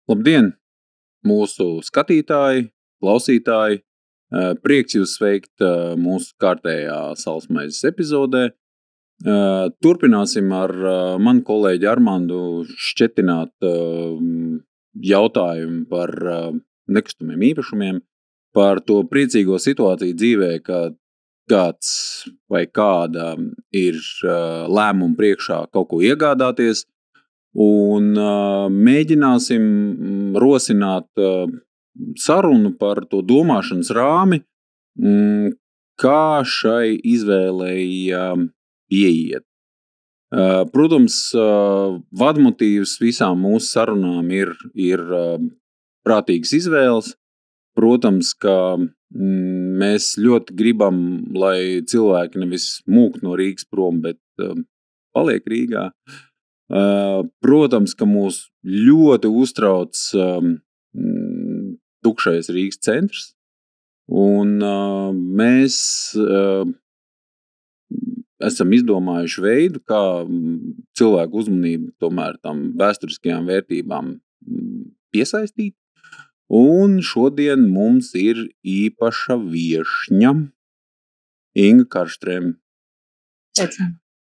Labdien, mūsu skatītāji, klausītāji! Prieks jūs sveikt mūsu kārtējā Saulsmaizes epizodē. Turpināsim ar manu kolēģi Armandu šķetināt jautājumu par nekustamiem īpašumiem, par to priecīgo situāciju dzīvē, ka kāds vai kāda ir lēmumu priekšā kaut ko iegādāties, un mēģināsim rosināt sarunu par to domāšanas rāmi, kā šai izvēlei ieiet. Protams, vadmotīvs visām mūsu sarunām ir prātīgas izvēles. Protams, ka mēs ļoti gribam, lai cilvēki nevis mūk no Rīgas prom, bet paliek Rīgā. Protams, ka mūs ļoti uztrauc tukšais Rīgas centrs, un mēs esam izdomājuši veidu, kā cilvēku uzmanību tomēr tam vēsturiskajām vērtībām piesaistīt. Un šodien mums ir īpaša viešņa Inga Karlstrēm.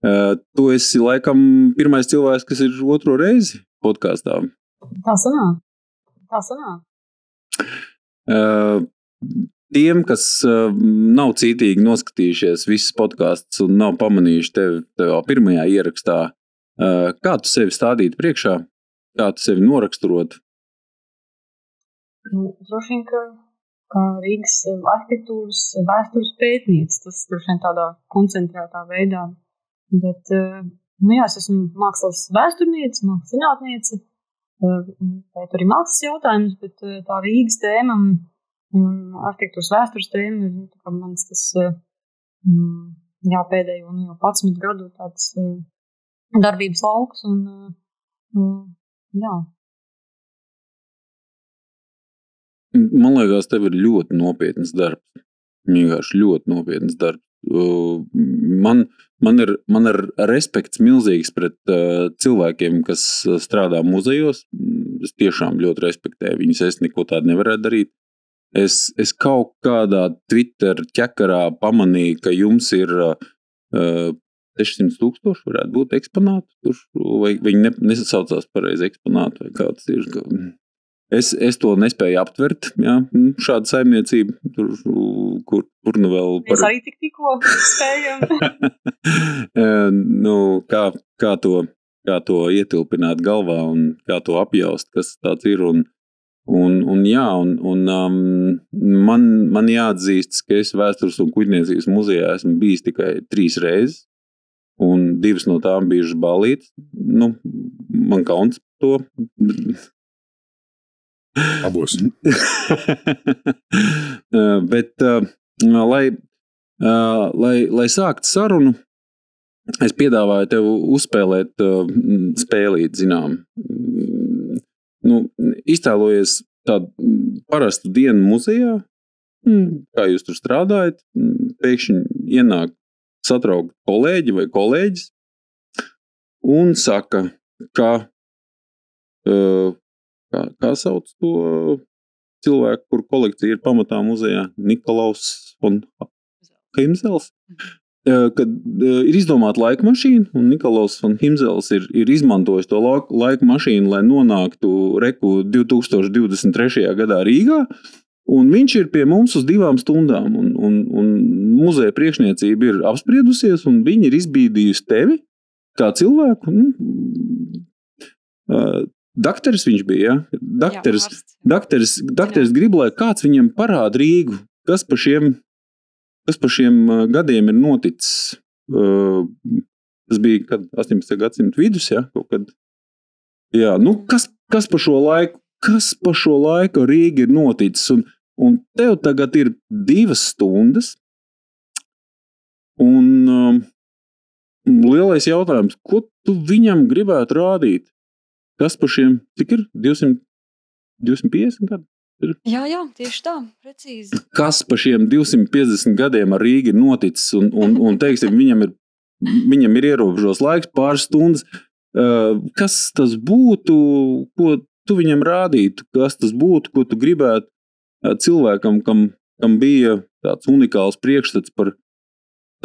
Tu esi laikam pirmais cilvēks, kas ir otro reizi podkastā. Tā sanāk. Tiem, kas nav cītīgi noskatījušies visas podkastus un nav pamanījuši tev pirmajā ierakstā, kā tu sevi stādītu priekšā, kā tu sevi noraksturot? Droši vien, ka Rīgas arhitektūras vēstures pētniece, tas droši vien tādā koncentrētā veidā. Bet, es esmu mākslas vēsturniece, mākslas zinātniece, pētu arī mākslas jautājumus, bet tā Rīgas tēma un arhitektūras vēstures tēma ir kā mans tas pēdējo 11 gadu tāds darbības lauks. Man liekas, tev ir ļoti nopietnas darbs. Vienkārši ļoti nopietnas darbs. Man ir respekts milzīgs pret cilvēkiem, kas strādā muzejos. Es tiešām ļoti respektēju viņus. Es neko tādu nevarētu darīt. Es kaut kādā Twitter ķekarā pamanīju, ka jums ir 600,000 varētu būt eksponāti tur, vai viņi nesasaucās pareizi eksponāti, vai kāds ir. Es to nespēju aptvert, šāda saimniecība, kur nu vēl par... Mēs arī tikko spējam. Kā to ietilpināt galvā un kā to apjaust, kas tāds ir. Man jāatzīstas, ka es Vēstures un kuģniecības muzejā esmu bijis tikai 3 reizes, un 2 no tām bijušas ballītes. Man kauns to... Abos. Bet, lai sākt sarunu, es piedāvāju tev uzspēlēt spēlīt, zinām. Iztēlojies tādu parastu dienu muzejā, kā jūs tur strādājat, pēkšņi ienāk satraukt kolēģi vai kolēģis un saka, kā sauc to cilvēku, kur kolekcija ir pamatā muzejā? Nikolaus von Himzels. Kad ir izdomāta laika mašīna, un Nikolaus von Himzels ir izmantojis to laika mašīnu, lai nonāktu 2023. gadā Rīgā, un viņš ir pie mums uz 2 stundām, un muzeja priekšniecība ir apspriedusies, un viņi ir izbīdījusi tevi kā cilvēku. Dakteris viņš bija, Dakteris grib, lai kāds viņam parāda Rīgu, kas pa šiem gadiem ir noticis. Tas bija, kad 18. gadsimta vidus, kaut kad. Kas pa šo laiku Rīga ir noticis, un tev tagad ir 2 stundas, un lielais jautājums, ko tu viņam gribētu rādīt? Kas pa šiem, cik ir? 250 gadi? Jā, tieši tā, precīzi. Kas pa šiem 250 gadiem ar Rīgu ir noticis, un teiksim, viņam ir ierobežos laiks, pāris stundas. Kas tas būtu, ko tu viņam rādītu, kas tas būtu, ko tu gribētu cilvēkam, kam bija tāds unikāls priekšstats par,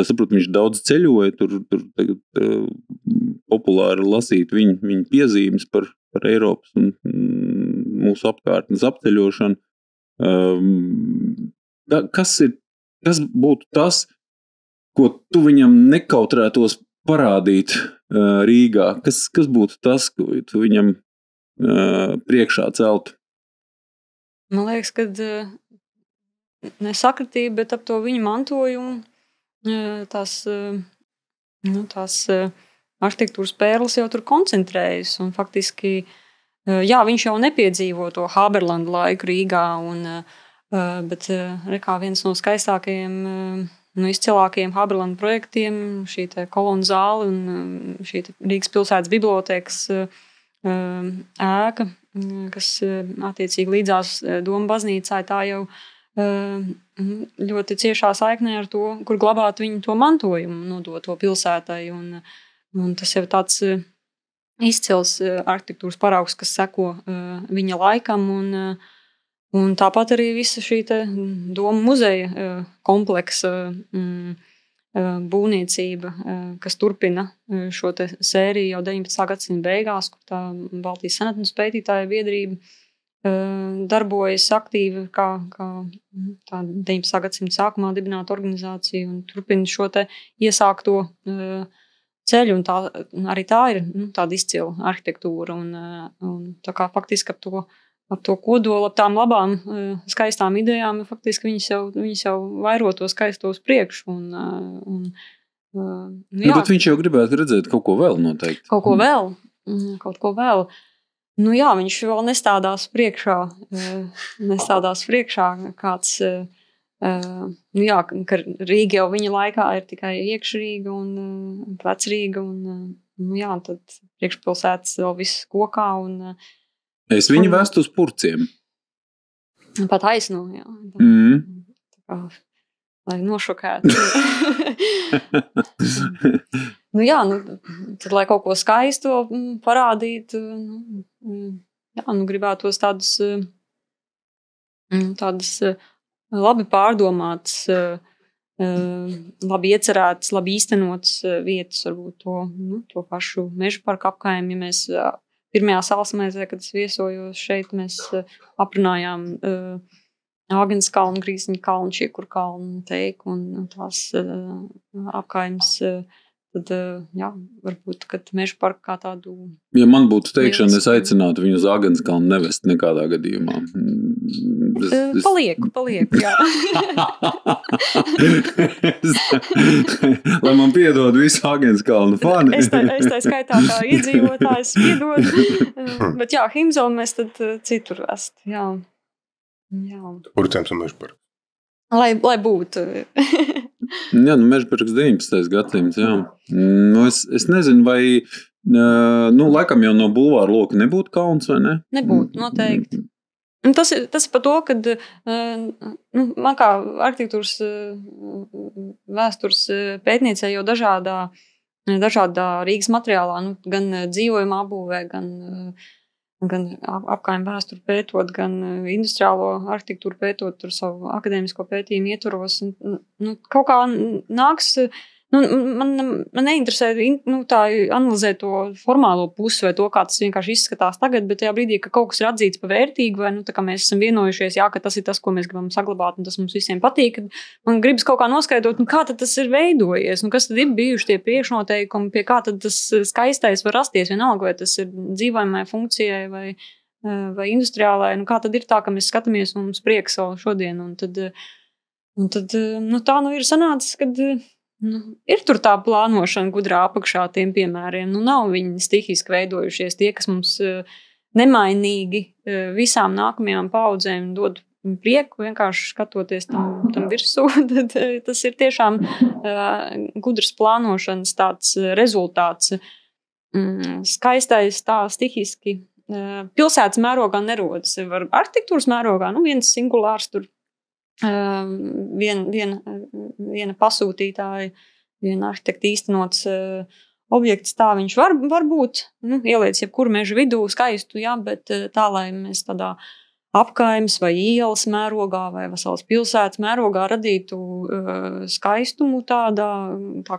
es saprotu, viņš daudz ceļoja, tur tagad populāri lasīt viņa piezīmes par Eiropas un mūsu apkārtnes apceļošanu. Kas būtu tas, ko tu viņam nekautrētos parādīt Rīgā? Kas būtu tas, ko tu viņam priekšā celtu? Man liekas, ka nesakritība, bet ap to viņa mantojumu tās arhitektūras pērles jau tur koncentrējas. Un faktiski, jā, viņš jau nepiedzīvo to Haberlandu laiku Rīgā, bet kā viens no skaistākajiem, izcilākajiem Haberlandu projektiem, šī te kolonu zāle un šī Rīgas pilsētas bibliotēkas ēka, kas attiecīgi līdzās Doma baznīcai, tā jau ļoti ciešā saiknē ar to, kur glabāt viņu to mantojumu, nodot to pilsētai. Un tas jau tāds izcils arhitektūras paraugs, kas seko viņa laikam. Un tāpat arī visa šī te Doma muzeja kompleksa būvniecība, kas turpina šo te sēriju jau 19. gadsimta beigās, kur tā Baltijas senatnes pētītāja biedrība darbojas aktīvi kā tā 19. gadsimta sākumā dibināta organizācija un turpina šo te iesākto ceļu. Un arī tā ir tāda izcila arhitektūra. Un tā kā faktiski ap to kodolu, ap tām labām, skaistām idejām, faktiski viņas jau vairo to skaisto uz priekšu. Bet viņš jau gribētu redzēt kaut ko vēl noteikti. Kaut ko vēl. Jā, viņš vēl nestādās priekšā kāds, ka Rīga jau viņa laikā ir tikai iekšrīga un vecrīga un tad priekšpilsētas vēl viss kokā Es viņu vestu uz Purciem. Pat aizno, jā. Tā kā, lai nošokētu. Tad, lai kaut ko skaistu parādītu, gribētos tādas labi pārdomātas, labi iecerētas, labi īstenotas vietas, varbūt to pašu Meža parka apkaimi, ja mēs pirmajā Salsmēzē, kad es viesojos šeit, mēs aprunājām Āgenskalnu kalnu, Grīsņu kalnu, Čiekuru kalnu, Teiku un tās apkaimes. Tad, varbūt, kad Meža parku kā tādu... Ja man būtu teikšana, es aicinātu viņu uz Āgenskalnu nevest nekādā gadījumā. Palieku, jā. Lai man piedod visu Āgenskalnu fani. Es tā skaitā kā iedzīvotājs piedod. Bet jā, Himzolu mēs tad citur vest. Jā. Purcēms un Meža parks. Lai būtu. Jā, Meža parks 19. gadsimts, jā. Es nezinu, vai, laikam jau no bulvāra loka nebūtu kauns, vai ne? Nebūtu, noteikti. Tas ir par to, kad man kā arhitektūras vēstures pētniecē jau dažādā Rīgas materiālā, gan dzīvojuma apbūvē, gan apkaimju vēsturi pētot, gan industriālo arhitektūru pētot, tur savu akadēmisko pētījumu ietvaros. Kaut kā nāks, man neinteresē tā analizēt to formālo pusi vai to, kā tas vienkārši izskatās tagad, bet tajā brīdī, ka kaut kas ir atzīts par vērtīgu vai tā kā mēs esam vienojušies, ka tas ir tas, ko mēs gribam saglabāt un tas mums visiem patīk, man gribas kaut kā noskaidrot, kā tad tas ir veidojies, kas tad ir bijuši tie priekšnoteikumi, pie kā tad tas skaistais var rasties, vienalga, vai tas ir dzīvojamai funkcijai vai industriālai, kā tad ir tā, ka mēs skatāmies un mums prieks vēl šodien, un tad tā ir sanācis, kad ir tur tā plānošana gudrā apakšā tiem piemēriem. Nav viņi stihiski veidojušies. Tie, kas mums nemainīgi visām nākamajām paudzēm dod prieku, vienkārši skatoties tam virsū, tad tas ir tiešām gudras plānošanas tāds rezultāts. Skaistais tā stihiski pilsētas mērogā nerodas. Var arhitektūras mērogā, viens singulārs tur. Viena pasūtītāja, viena arhitekta īstenots objekts tā viņš var būt, ieliec jebkuru meža vidū skaistu, jā, bet tā, lai mēs tādā apkaimes vai ielas mērogā vai veselas pilsētas mērogā radītu skaistumu tā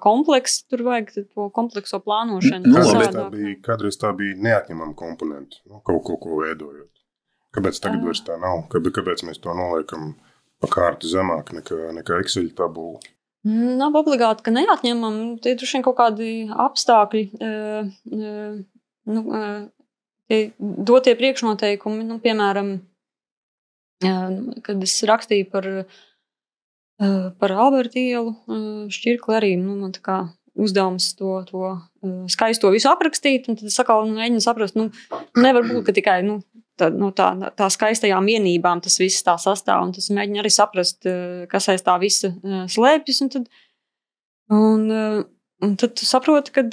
kompleksa, tur vajag to komplekso plānošanu. Kādreiz tā bija neatņemama komponenta, kaut ko veidojot. Kāpēc tagad vairs tā nav? Kāpēc mēs to noliekam pa kārtu zemāk nekā Excel tabula? Nav obligāti, ka neatņemam. Tie droši vien kaut kādi apstākļi, dotie priekšnoteikumi, piemēram, kad es rakstīju par Alberta ielu šķirkli arī, man tā kā uzdevums to skaisto visu aprakstīt, un tad es atkal mēģinu saprast, nevar būt, ka tikai, tā skaistajām vienībām tas viss tā sastāv, un tas mēģina arī saprast, kas aiz tā visa slēpjas, un tad tu saproti, ka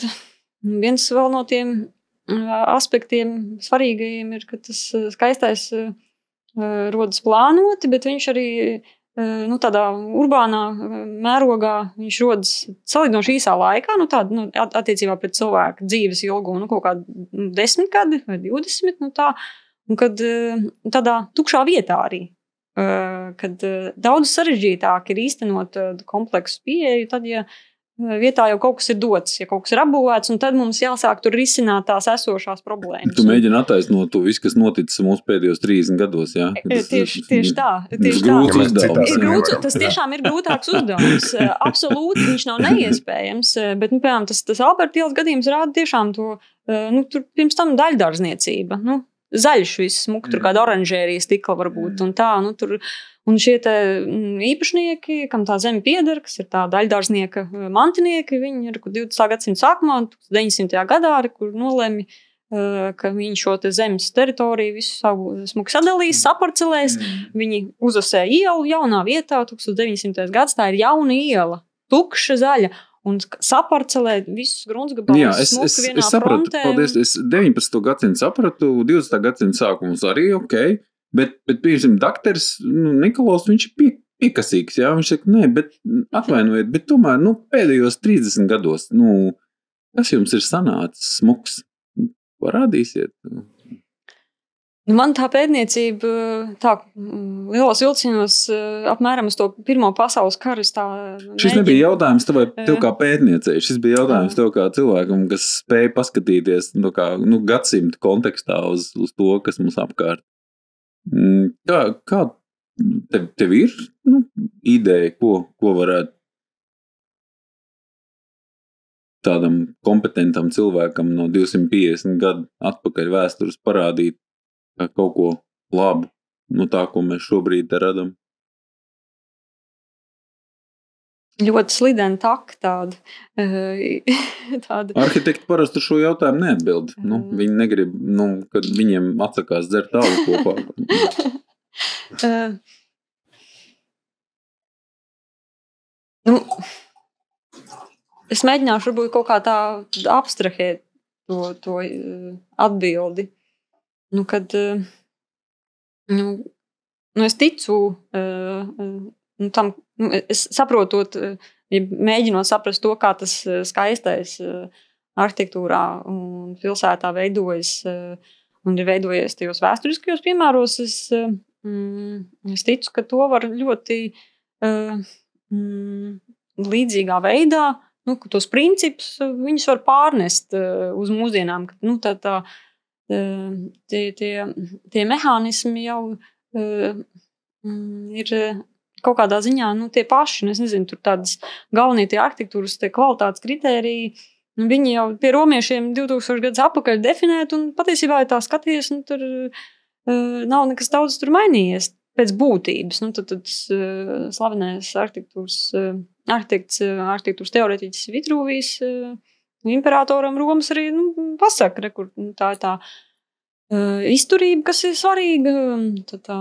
viens vēl no tiem aspektiem svarīgajiem ir, ka tas skaistais rodas plānoti, bet viņš arī tādā urbānā mērogā viņš rodas salīdzinoši īsā laikā, attiecībā pret cilvēku dzīves ilgumu, kaut kādi 10 gadi vai 20, un kad tādā tukšā vietā arī, kad daudz sarežģītāk ir īstenot kompleksu pieeju, tad, ja vietā jau kaut kas ir dots, ja kaut kas ir apbūvēts, un tad mums jāsāk tur risināt tās esošās problēmas. Tu mēģini attaisnot to visu, kas noticis mūsu pēdējos 30 gados, jā? Tieši tā. Tas tiešām ir grūtāks uzdevums. Absolūti, viņš nav neiespējams, bet, piemēram, tas Alberta ielas gadījums rāda tiešām to, tur pirms tam daļdārzniecība, zaļš viss, smuk, tur kāda oranžērija stikla varbūt, un tā, tur. Un šie te īpašnieki, kam tā zeme pieder, kas ir tā daļdārznieka mantinieki, viņi ir 20. gadsimta sākumā, 1900. gadā, kur nolēmi, ka viņi šo te zemes teritoriju visu savu smuku sadalīs, saparcelēs, viņi uzasē ielu jaunā vietā, 1900. gads, tā ir jauna iela, tukša zaļa, un saparcelē visus gruntsgabalus smuku vienā sapratu, frontē. Paldies, 19. gadsimta sapratu, 20. gadsimta sākums arī, ok. Bet piemēram, dakteris Nikolaus, viņš ir piekasīgs, jā, viņš saka, nē, bet atvainojiet, bet tomēr, pēdējos 30 gados, kas jums ir sanācis smuks? Parādīsiet. Man tā pētniecība, lielos vilcienos apmēram uz to Pirmo pasaules karu. Šis nebija jautājums tev kā pētniecei, šis bija jautājums tev kā cilvēkam, kas spēja paskatīties gadsimta kontekstā uz to, kas mums apkārt. Kā tev ir ideja, ko varētu tādam kompetentam cilvēkam no 250 gadu atpakaļ vēstures parādīt kaut ko labu, tā, ko mēs šobrīd te radam? Ļoti slideni taka tāda. Arhitekti parasti šo jautājumu neatbild. Viņi negrib, kad viņiem atsakās dzert tālu kopā. Es mēģināšu varbūt kaut kā tā abstrahēt to atbildi. Kad es ticu tam, es saprotot, mēģinot saprast to, kā tas skaistais arhitektūrā un pilsētā veidojas un ir veidojies tajos vēsturiskajos piemēros, es ticu, ka to var ļoti līdzīgā veidā, ka tos principus viņus var pārnest uz mūsdienām, ka tie mehānismi jau ir kaut kādā ziņā, tie paši, es nezinu, tur tādas galvenie tie arhitektūras, tie kvalitātes kritēriji, viņi jau pie romiešiem 2000 gadus atpakaļ definēt, un patiesībā, ja tā skaties, tur nav nekas daudz tur mainījies pēc būtības. Tad slavenais arhitektūras teorētiķis Vitrūvijs imperatoram Romas arī pasaka, kur tā ir tā izturība, kas ir svarīga, tā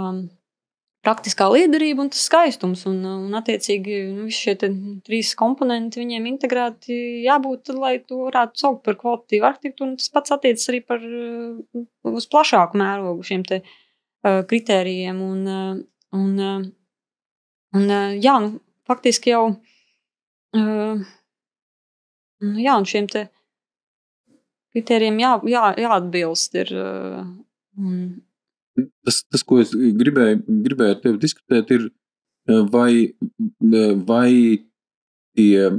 praktiskā liederība un tas skaistums. Un attiecīgi, visi šie 3 komponenti viņiem integrēti jābūt, lai to varētu saukt par kvalitatīvu arhitektūru. Un tas pats attiecas arī uz plašāku mērogu šiem te kritērijiem. Faktiski jau un šiem te kritērijiem jāatbilst ir. Tas, ko es gribēju ar tevi diskutēt, ir, vai tie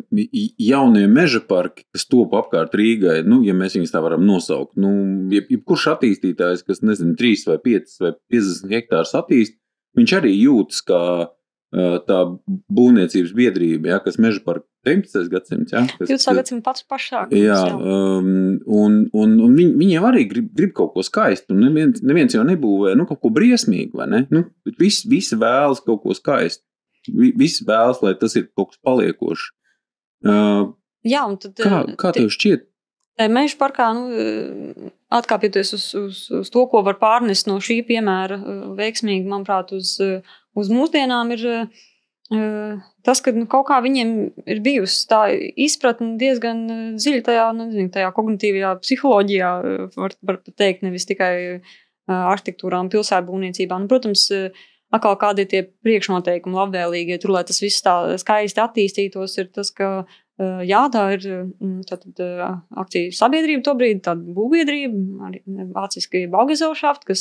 jaunie meža parki, kas top apkārt Rīgai, ja mēs viņus tā varam nosaukt, jebkurš attīstītājs, kas, 3 vai 5 vai 50 hektārus attīst, viņš arī jūtas kā tā būvniecības biedrība, kas meža parka 19. gadsimts. 20. gadsimta pats pašāk. Un viņiem arī grib kaut ko skaistu, un neviens jau nebūvē kaut ko briesmīgu, vai ne? Visi vēlas kaut ko skaistu. Visi vēlas, lai tas ir kaut kas paliekošs. Un tad... Kā tev šķiet? Meža parkā, atkāpjoties uz to, ko var pārnest no šī piemēra veiksmīgi, manuprāt, uz mūsdienām ir tas, ka kaut kā viņiem ir bijusi tā izpratne diezgan dziļa tajā kognitīvajā psiholoģijā, var teikt, nevis tikai arhitektūrā un pilsētbūvniecībā. Protams, atkal kādi ir tie priekšnoteikumi labvēlīgi, tur, lai tas viss tā skaisti attīstītos, ir tas, ka tā ir akciju sabiedrība tobrīd, tāda būvbiedrība, arī vāciski Baugesellschaft, kas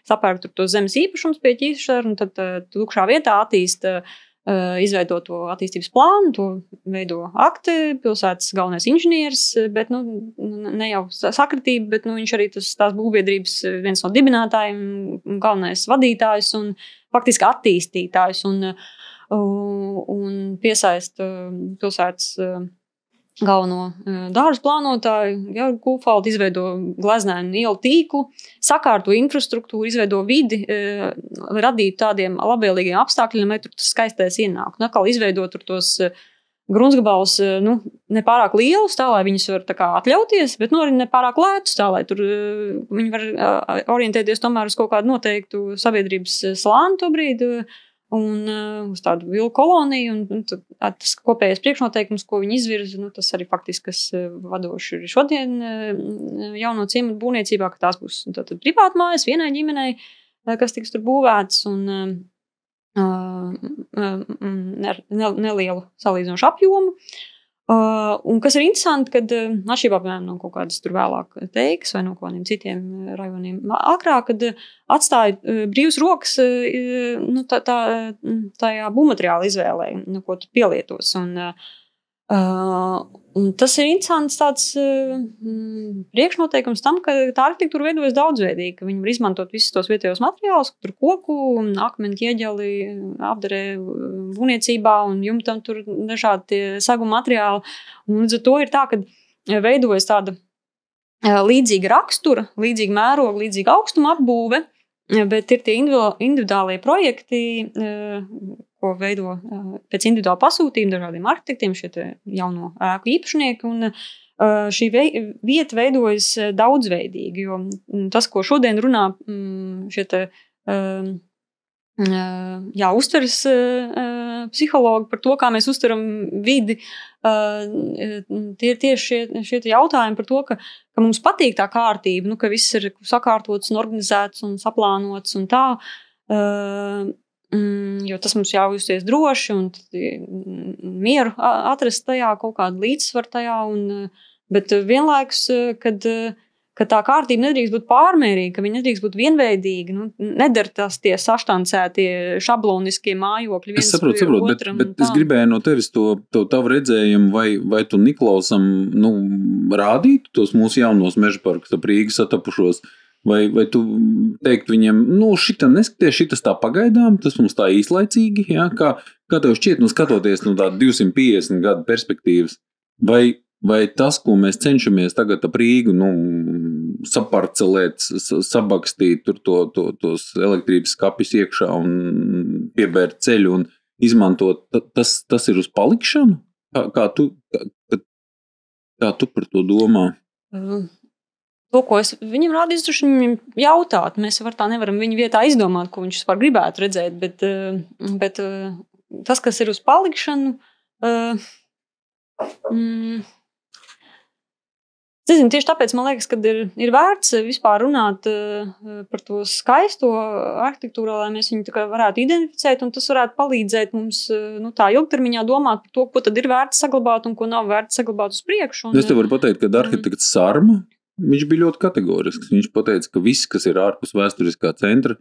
sapērk tur tos zemes īpašums pie ķīšara, un tad tukšā vietā izveido to attīstības plānu, to veido akti, pilsētas galvenais inženieris, bet ne jau sakritība, bet viņš arī tās būvbiedrības viens no dibinātājiem, galvenais vadītājs un faktiski attīstītājs un piesaist pilsētas galveno dārzu plānotāju, Georgu Kūfaldu, izveido gleznainu ielu tīklu, sakārto infrastruktūru, izveido vidi, radīt tādiem labvēlīgiem apstākļiem, lai tur tas skaistais ienāk. Atkal izveido tur tos gruntsgabalus, nepārāk lielus, tā, lai viņus var tā kā atļauties, bet arī nepārāk lētus, tā, lai tur viņi var orientēties tomēr uz kaut kādu noteiktu sabiedrības slāni tobrīd un uz tādu vilku koloniju, un tas kopējais priekšnoteikums, ko viņi izvirza, tas arī faktiski, kas vadoši ir šodien jauno ciematu būvniecībā, ka tās būs privāta mājas vienai ģimenei, kas tiks tur būvēts, un nelielu salīdzinošu apjomu. Un kas ir interesanti, kad atšķirībā, piemēram, no kaut kādas tur vēlāk Teikas vai no kādiem citiem rajoniem agrāk, kad atstāja brīvas rokas tajā būvmateriāla izvēlē, ko tu pielietos. Un tas ir interesants tāds priekšnoteikums tam, ka tā arhitektūra veidojas daudzveidīgi, ka viņi var izmantot visus tos vietējos materiālus, tur koku, akmeni, ķieģeli, apdarē būvniecībā un jumtam tur dažādi tie sagu materiāli. Un līdz ar to ir tā, ka veidojas tāda līdzīga rakstura, līdzīga mēroga, līdzīga augstuma apbūve, bet ir tie individuālie projekti, ko veido pēc individuāla pasūtījuma dažādiem arhitektiem, šie jauno ēku īpašnieki, un šī vieta veidojas daudzveidīgi, jo tas, ko šodien runā šie uztveres psihologi par to, kā mēs uztveram vidi, tie ir tieši šie jautājumi par to, ka mums patīk tā kārtība, ka viss ir sakārtots un organizēts un saplānots un tā, jo tas mums ļauj justies droši un mieru atrast tajā, kaut kādu līdzsvaru tajā, bet vienlaikus, kad tā kārtība nedrīkst būt pārmērīga, ka viņa nedrīkst būt vienveidīga, nedara tas tie saštancētie šabloniskie mājokļi viens saprotu, otram. Bet es gribēju no tevis to tavu redzējumu, vai tu Niklausam rādītu tos mūsu jaunos meža parkus ap Rīgu satapušos, vai tu teikt viņiem, šitam neskaties, šitas tā pagaidām, tas mums tā īslaicīgi, ja? Kā tev šķiet, skatoties no tā 250 gadu perspektīvas, vai tas, ko mēs cenšamies tagad ap Rīgu, saparcelēt, sabakstīt tur tos elektrības skapis iekšā un piebērt ceļu un izmantot, tas ir uz palikšanu? Kā tu par to domā? To, ko es viņam rādīju, taču viņam jautāt. Mēs tā nevaram viņa vietā izdomāt, ko viņš vispār gribētu redzēt, bet tas, kas ir uz palikšanu, tieši tāpēc man liekas, ka ir vērts vispār runāt par to skaisto arhitektūru, lai mēs viņu varētu identificēt, un tas varētu palīdzēt mums tā ilgtermiņā domāt par to, ko tad ir vērts saglabāt un ko nav vērts saglabāt uz priekšu. Es tev varu pateikt, ka arhitekts Sarma viņš bija ļoti kategorisks. Viņš pateica, ka viss, kas ir ārpus vēsturiskā centra,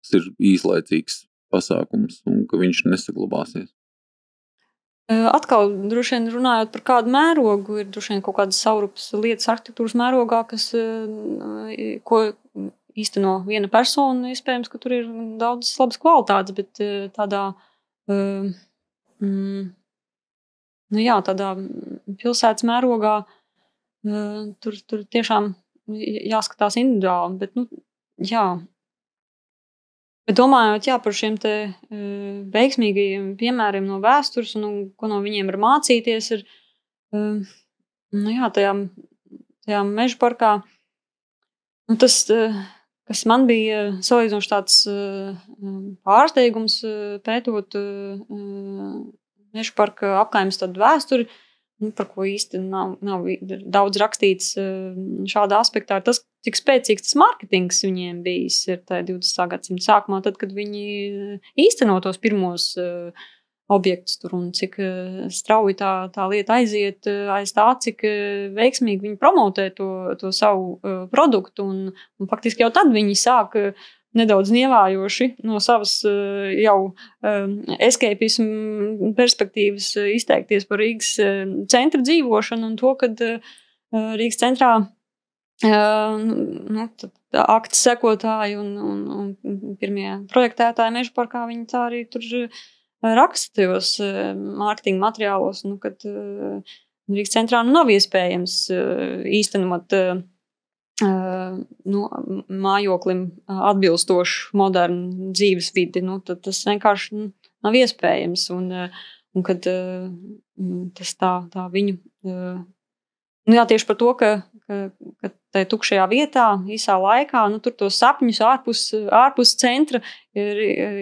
tas ir īslaicīgs pasākums un ka viņš nesaglabāsies. Atkal, droši vien runājot par kādu mērogu, ir droši vien kaut kādas saurupas lietas arhitektūras mērogā, ko īsteno viena persona, iespējams, ka tur ir daudz labas kvalitātes, bet tādā, tādā pilsētas mērogā tur tiešām jāskatās individuāli, bet, Bet domājot par šiem te veiksmīgajiem piemēriem no vēstures un ko no viņiem ir mācīties, ir tajā meža parkā. Tas, kas man bija salīdzinoši tāds pārsteigums pētot meža parka apkaimes tādu vēsturi, par ko īsti nav daudz rakstīts šādā aspektā, ir tas, cik spēcīgs tas marketings viņiem bijis ir tajā 20. gadsimta sākumā, tad, kad viņi īsteno tos pirmos objektus tur un cik strauji tā lieta aiziet aiz tā, cik veiksmīgi viņi promotē to savu produktu un faktiski jau tad viņi sāk nedaudz nievājoši no savas jau escapismu perspektīvas izteikties par Rīgas centra dzīvošanu un to, kad Rīgas centrā akts sekotāji un pirmie projektētāji meža parkā, viņi tā arī tur raksta tajos mārketinga materiālos, kad Rīgas centrā nav iespējams īstenot mājoklim atbilstošu modernu dzīves vidi, tad tas vienkārši nav iespējams. Un kad tas tā viņu... tieši par to, ka tai tukšajā vietā, īsā laikā, tur tos sapņus ārpus centra ir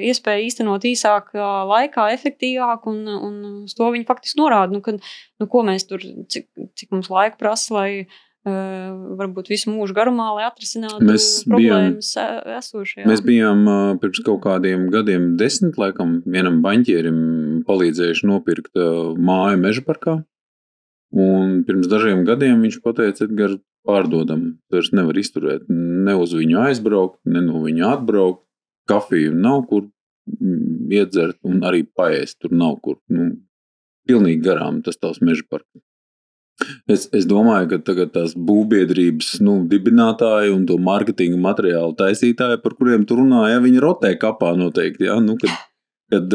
iespēja īstenot īsākā laikā, efektīvāk, un uz to viņi faktiski norāda, ko mēs tur, cik mums laika prasa, lai varbūt visu mūžu garumā, lai atrisinātu problēmas esošajā. Mēs bijām pirms kaut kādiem gadiem 10, laikam, vienam baņķierim palīdzējuši nopirkt māju meža parkā. Un pirms dažiem gadiem viņš pateica, Edgar, pārdodam, vairs nevar izturēt, ne uz viņu aizbraukt, ne no viņu atbraukt, kafiju nav kur iedzert un arī paēst tur nav kur. Pilnīgi garām tas tavs meža parks. Es domāju, ka tagad tās būvbiedrības dibinātāji un to marketinga materiālu taisītāji, par kuriem tu runāji, viņi rotē kapā noteikti, kad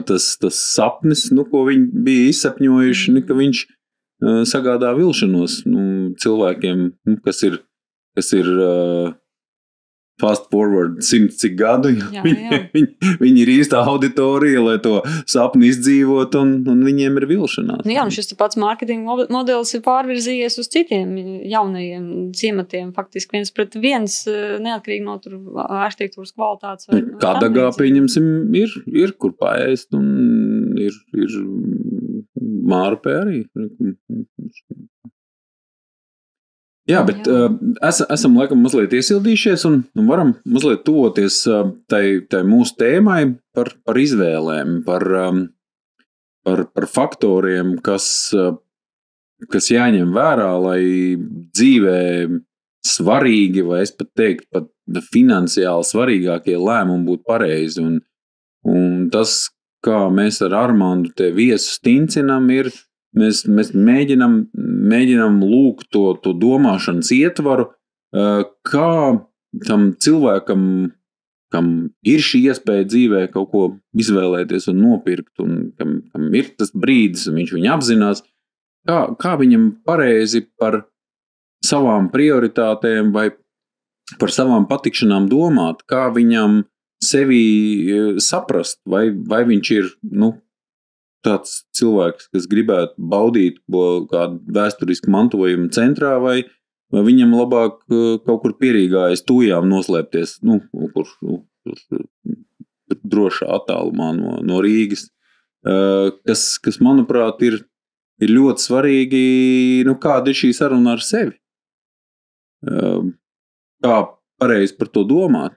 tas sapnis, ko viņi bija izsapņojuši, ka viņš sagādā vilšanos cilvēkiem, kas ir fast forward 100 cik gadu. Viņi ir īstā auditorija, lai to sapni izdzīvot, un viņiem ir vilšanās. Šis pats mārketinga modelis ir pārvirzījies uz citiem jaunajiem ciematiem, faktiski 1:1, neatkarīgi no tur arhitektūras kvalitātes. Kadagā, pieņemsim, ir kur paēst, un ir Mārupē arī. Jā, bet esam laikam mazliet iesildījušies un varam mazliet tuvoties tai mūsu tēmai par izvēlēm, par faktoriem, kas jāņem vērā, lai dzīvē svarīgi, vai es pat teiktu, pat finansiāli svarīgākie lēmumi būtu pareizi. Un tas, kā mēs ar Armandu te viesu stincinam, ir Mēs mēģinam lūgt to domāšanas ietvaru, kā tam cilvēkam, kam ir šī iespēja dzīvē kaut ko izvēlēties un nopirkt, un kam ir tas brīdis, un viņš viņu apzinās, kā viņam pareizi par savām prioritātēm vai par savām patikšanām domāt, kā viņam sevi saprast, vai viņš ir, tāds cilvēks, kas gribētu baudīt kādu vēsturisku mantojumu centrā, vai viņam labāk kaut kur pierīgā aiz tujām noslēpties, drošā attālumā no Rīgas, kas manuprāt, ir ļoti svarīgi, kāda ir šī saruna ar sevi. Kā pareizi par to domāt,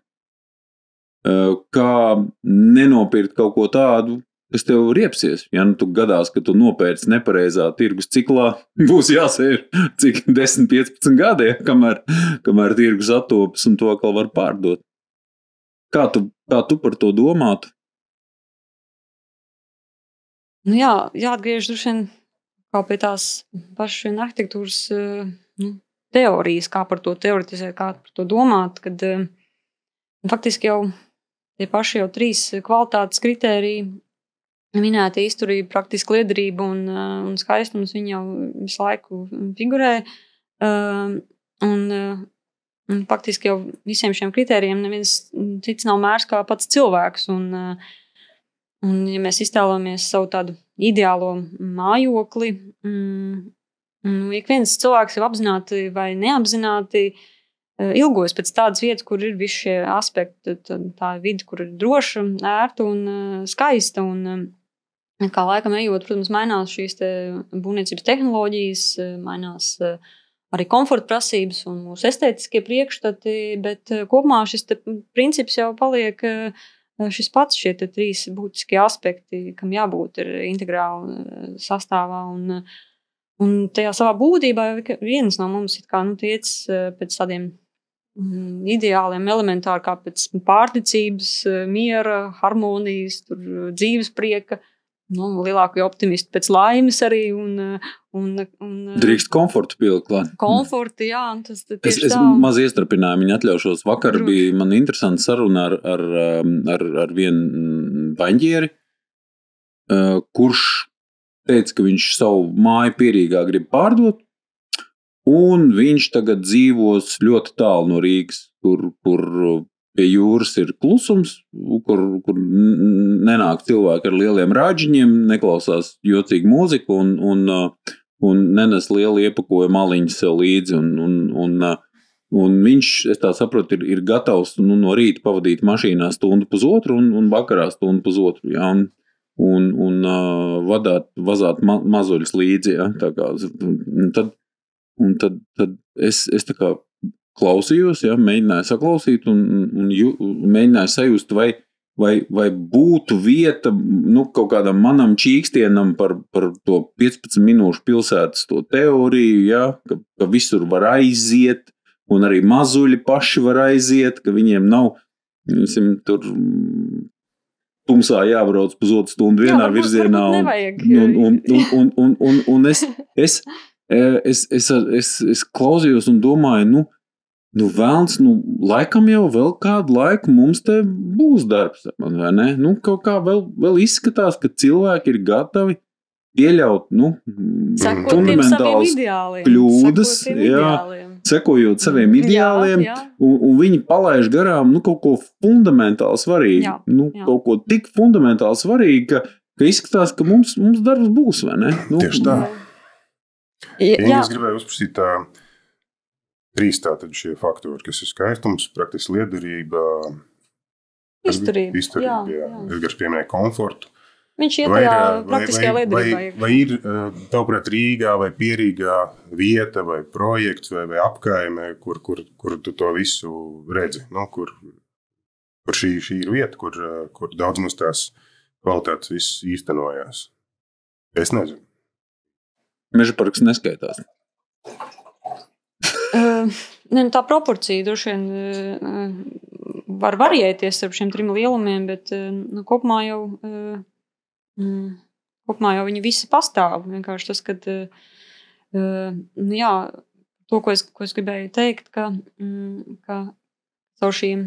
kā nenopirkt kaut ko tādu, kas tev riepsies. Ja nu tu gadās, ka tu nopērci nepareizā tirgus ciklā, būs jāsēž cik 10-15 gadi, kamēr tirgus attopas un to atkal var pārdot. Kā tu par to domātu? Nu jā, jāatgriež droši vien kā pie tās pašas arhitektūras teorijas, kā par to teoretizēt, kā par to domāt, kad faktiski jau tie paši jau 3 kvalitātes kritēriji minēti izturība, praktiski liederība un skaistums, viņi jau visu laiku figurē. Un faktiski jau visiem šiem kritērijiem neviens cits nav mērs kā pats cilvēks. Un ja mēs iztēlojamies savu tādu ideālo mājokli, ik viens cilvēks jau apzināti vai neapzināti ilgojas pēc tādas vietas, kur ir visi šie aspekti, tā vide, kur ir droša, ērta un skaista. Un kā laikam ejot, protams, mainās šīs būvniecības tehnoloģijas, mainās arī komforta prasības un mūsu estētiskie priekšstati, bet kopumā šis princips jau paliek šis pats, šie 3 būtiskie aspekti, kam jābūt ir integrāli sastāvā. Un tajā savā būtībā viens no mums tiec pēc tādiem ideāliem elementāri, kā pēc pārticības, miera, harmonijas, dzīves prieka, lielākie optimisti pēc laimes arī. Drīkst komfortu pielikt klāt. Komforti, jā. Tas tieši es maz iestrapināju, viņa atļaušos. Vakar bija man interesanta saruna ar vienu baņģieri, kurš teica, ka viņš savu māju Pierīgā grib pārdot, un viņš tagad dzīvos ļoti tālu no Rīgas, kur pie jūras ir klusums, kur nenāk cilvēki ar lieliem rāģiņiem, neklausās jocīgu mūziku un nenes lielu iepakojumu maliņu sev līdzi. Un viņš, es tā saprotu, ir gatavs no rīta pavadīt mašīnā 1.5 un vakarā 1.5. Ja, un vazāt mazuļus līdzi. Ja, tā kā, tad es tā kā klausījos, ja, mēģināju saklausīt un mēģināju sajust, vai būtu vieta kaut kādam manam čīkstienam par to 15 minūšu pilsētas to teoriju, ja, ka visur var aiziet un arī mazuļi paši var aiziet, ka viņiem nav tur tumsā jābrauc 1,5 stundu vienā virzienā. Un es klausījos un domāju, velns, laikam jau vēl kādu laiku mums te būs darbs, vai ne? Kaut kā vēl izskatās, ka cilvēki ir gatavi pieļaut, fundamentāls kļūdas, sekojot saviem ideāliem, un viņi palaiž garām, kaut ko fundamentāli svarīgi, kaut ko tik fundamentāli svarīgi, ka izskatās, ka mums darbs būs, vai ne? Tieši tā. Es gribēju uzprasīt 3 tātad šie faktori, kas ir skaistums, praktiski liederība, izturība, jā. Edgars pieminēja komfortu. Viņš iet tajā praktiskajā liederībā. Vai ir, tavuprāt, Rīgā vai Pierīgā vieta vai projekts vai apkaime, kur tu to visu redzi? Kur šī ir vieta, kur daudz mums tās kvalitātes viss īstenojās? Es nezinu. Mežaparks neskaitās. Tā proporcija droši vien var variēties ar šiem 3 lielumiem, bet kopumā jau viņi visi pastāv. Vienkārši tas, ka to, ko es gribēju teikt, ka caur šīm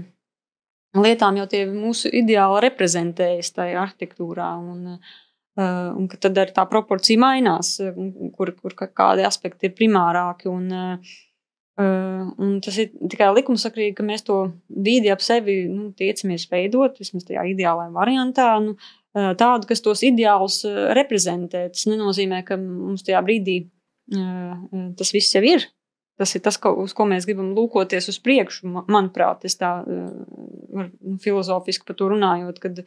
lietām jau tie mūsu ideāli reprezentējas tajā arhitektūrā un ka tad arī tā proporcija mainās, kur kādi aspekti ir primārāki un tas ir tikai likumsakrīgi, ka mēs to vidi ap sevi tiecamies veidot, vismaz tajā ideālajā variantā, tādu, kas tos ideālus reprezentē. Tas nenozīmē, ka mums tajā brīdī tas viss jau ir. Tas ir tas, uz ko mēs gribam lūkoties uz priekšu, manuprāt, es tā filozofiski par to runājot, kad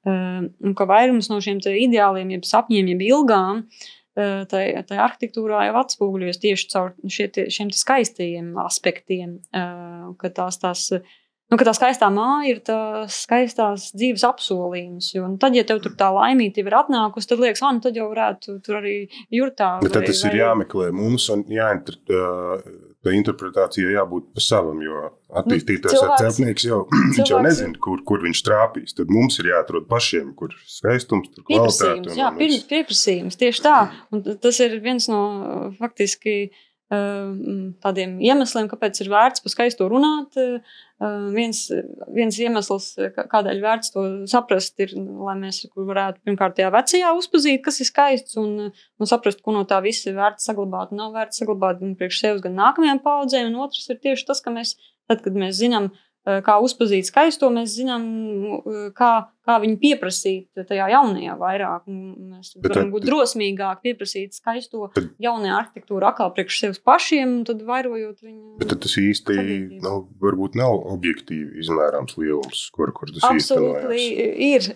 ka vairums no šiem ideāliem, jeb sapņiem, jeb ilgām, tā arhitektūrā jau atspoguļojas tieši caur šiem skaistajiem aspektiem, ka tās ka tā skaistā māja ir tās skaistās dzīves apsolījums. Jo tad, ja tev tur tā laimītība ir atnākusi, tad liekas, tad jau varētu tur arī jurtā. Bet tad tas ir jāmeklē mums un tā interpretācija jābūt pa savam, jo attīstītājs ar celtnieks jau, viņš jau nezina, kur viņš trāpīs. Tad mums ir jāatrod pašiem, kur skaistums, tur kvalitāte. Jā, pieprasījums, tieši tā. Un tas ir viens no faktiski tādiem iemesliem, kāpēc ir vērts par skaisto runāt. Viens iemesls, kādēļ vērts to saprast, ir, lai mēs varētu pirmkārt tajā vecajā uzpazīt, kas ir skaists, un saprast, ko no tā viss ir vērts saglabāt. Nav vērts saglabāt gan priekš sevis, gan nākamajām paudzēm, un otrs ir tieši tas, ka mēs, tad, kad mēs zinām, kā uzpazīt skaisto, mēs zinām, kā viņu pieprasīt tajā jaunajā vairāk. Mēs varam būt drosmīgāk pieprasīt skaisto jaunajā arhitektūru atkal priekš sevis pašiem, un tad vairojot viņu. Bet tad tas īsti varbūt nav objektīvi izmērāms lielums, kur tas īstenojās. Absolūti ir.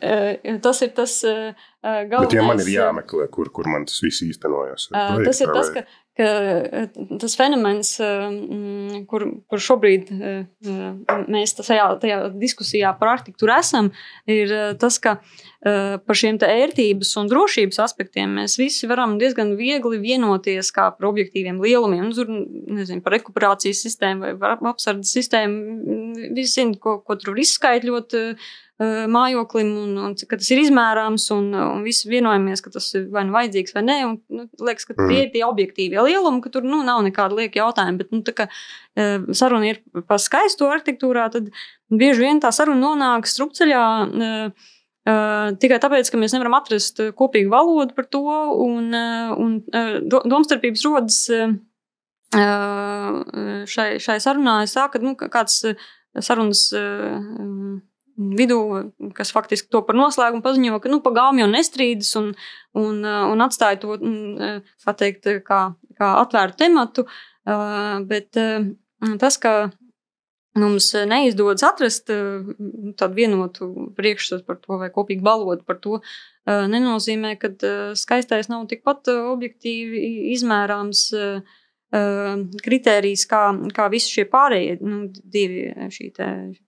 Tas ir tas galvenais. Bet ja man ir jāmeklē, kur man tas viss īstenojās. Tas ir tas, ka tas fenomens, kur šobrīd mēs tajā diskusijā par arhitektūru esam, ir tas, ka par šiem te ērtības un drošības aspektiem mēs visi varam diezgan viegli vienoties kā par objektīviem lielumiem. Nezinu, par rekuperācijas sistēmu vai apsardzes sistēmu. Visi zina, ko tur izskaitļot mājoklim, un ka tas ir izmērāms, un visi vienojamies, ka tas ir vai nu vajadzīgs vai nē, un liekas, ka tie ir tie objektīvie lielumi, ka tur nav nekāda lieka jautājuma, bet tā kā saruna ir par skaisto arhitektūrā, tad bieži vien tā saruna nonāk strupceļā tikai tāpēc, ka mēs nevaram atrast kopīgu valodu par to, un domstarpības rodas šai sarunā. Es sāku, kāds sarunas vidū, kas faktiski to par noslēgumu paziņo, ka pa gaumu jau nestrīdas un atstāja to, kā teikt, kā atvērtu tematu, bet tas, ka mums neizdodas atrast tādu vienotu priekšstatu par to vai kopīgu valodu par to, nenozīmē, ka skaistais nav tikpat objektīvi izmērāms kritērijs, kā visi šie pārējie divi, šī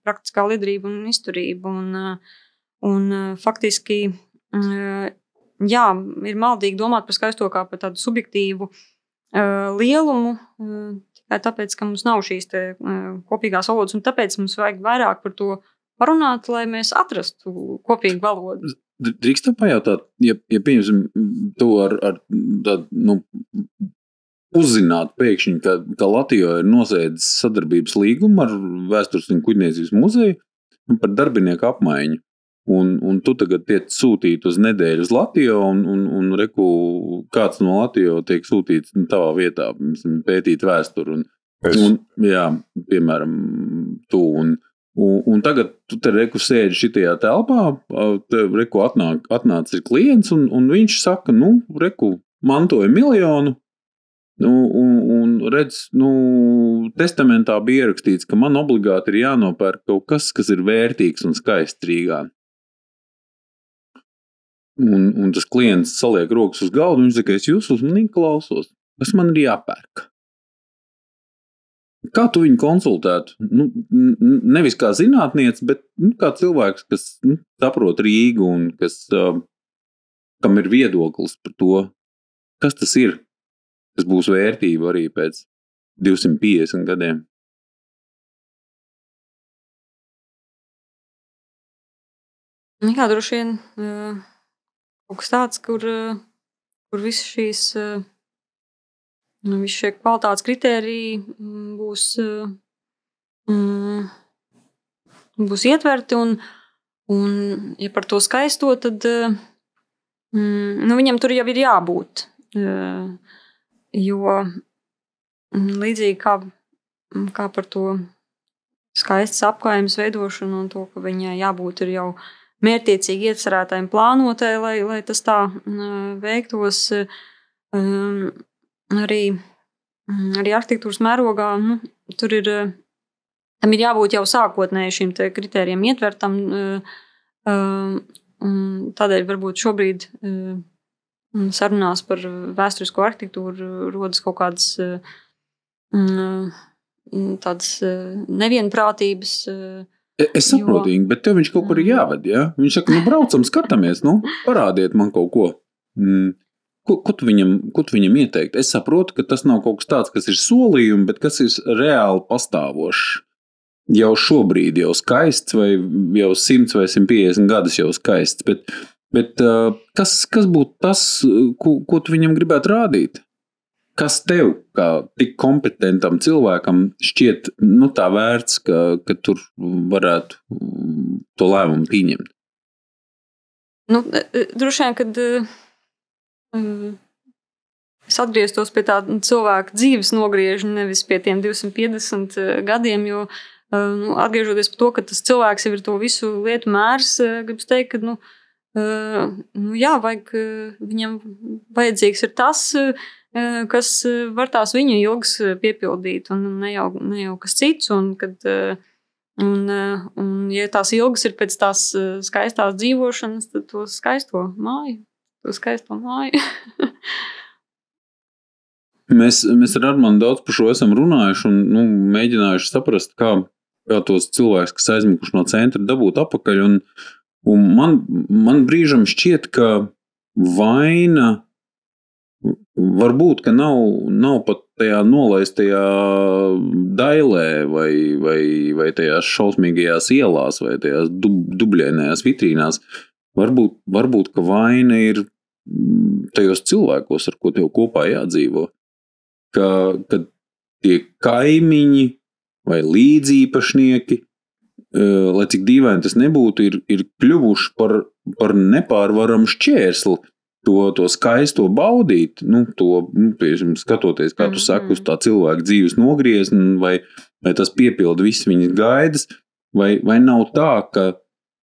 praktiskā liederība un izturība. Un faktiski, jā, ir maldīgi domāt par skaisto kā par tādu subjektīvu lielumu, tikai tāpēc, ka mums nav šīs kopīgās valodas, un tāpēc mums vajag vairāk par to parunāt, lai mēs atrastu kopīgu valodu. Drīkstam pajautāt, ja pieņemsim to ar tādu, uzzināt pēkšņi, ka Latvijā ir noslēdzis sadarbības līgumu ar Vēstures un kuģniecības muzeju par darbinieku apmaiņu. Un tu tagad tiec sūtīt uz nedēļu uz Latviju, un reku, kāds no Latviju tiek sūtīts tavā vietā, pētīt vēsturi. Jā, piemēram, tu. Un tagad tu te reku sēdi šitajā telpā, te reku atnāc ir klients, un viņš saka, reku, mantoja 1 miljonu, un redz, testamentā bija ierakstīts, ka man obligāti ir jānopērk kaut kas ir vērtīgs un skaists Rīgā. Un tas klients saliek rokas uz galdu, un viņš saka, es jūs uzmanīgi klausos, kas man ir jāpērk. Kā tu viņu konsultētu? Nevis kā zinātniece, bet kā cilvēks, kas saprot Rīgu un kas, kam ir viedoklis par to, kas tas ir. Tas būs vērtība arī pēc 250 gadiem. Jā, droši vien kaut kas tāds, kur visi šīs visi šie kvalitātes kritēriji būs ietverti, un ja par to skaisto, tad viņam tur jau ir jābūt. Jo līdzīgi kā par to skaistas apkārtnes veidošanu un to, ka viņai jābūt ir jau mērķtiecīgi iecerētai un plānotai, lai tas tā veiktos, arī arhitektūras mērogā, tur tam ir jābūt jau sākotnēji šim te kritērijiem ietvertam, tādēļ varbūt šobrīd sarunās par vēsturisko arhitektūru rodas kaut kādas tādas nevienprātības, Es saprotu, bet tev viņš kaut kur ir jāved, ja? Viņš saka, braucam, skatāmies, parādiet man kaut ko. Ko tu viņam ieteikt? Es saprotu, ka tas nav kaut kas tāds, kas ir solījumi, bet kas ir reāli pastāvošs. Jau šobrīd jau skaists, vai jau 100 vai 150 gadus jau skaists, bet kas būtu tas, ko tu viņam gribētu rādīt? Kas tev, kā tik kompetentam cilvēkam, šķiet tā vērts, ka tur varētu to lēmumu pieņemt? Droši vien, kad es atgrieztos pie tā cilvēka dzīves nogriežņa, nevis pie tiem 250 gadiem, jo atgriežoties par to, ka tas cilvēks jau ir to visu lietu mērs, gribas teikt, ka viņam vajadzīgs ir tas, kas var tās viņu ilgas piepildīt, un ne jau kas cits, un ja tās ilgas ir pēc tās skaistās dzīvošanas, tad to skaisto māju. Mēs ar Armandu daudz par šo esam runājuši un mēģinājuši saprast, kā tos cilvēkus, kas aizmukuši no centra, dabūt apakaļ. Un man brīžam šķiet, ka vaina varbūt, ka nav pat tajā nolaistajā dailē vai tajās šausmīgajās ielās vai tajās dubļainajās vitrīnās. Varbūt, ka vaina ir tajos cilvēkos, ar ko tev kopā jādzīvo. Kad tie kaimiņi vai līdzīpašnieki, lai cik dīvaini tas nebūtu, ir kļuvuši par nepārvaramu šķērsli to skaisto baudīt, skatoties, kā tu saki, uz tā cilvēka dzīves nogriezni, vai tas piepilda visas viņas gaidas, vai nav tā,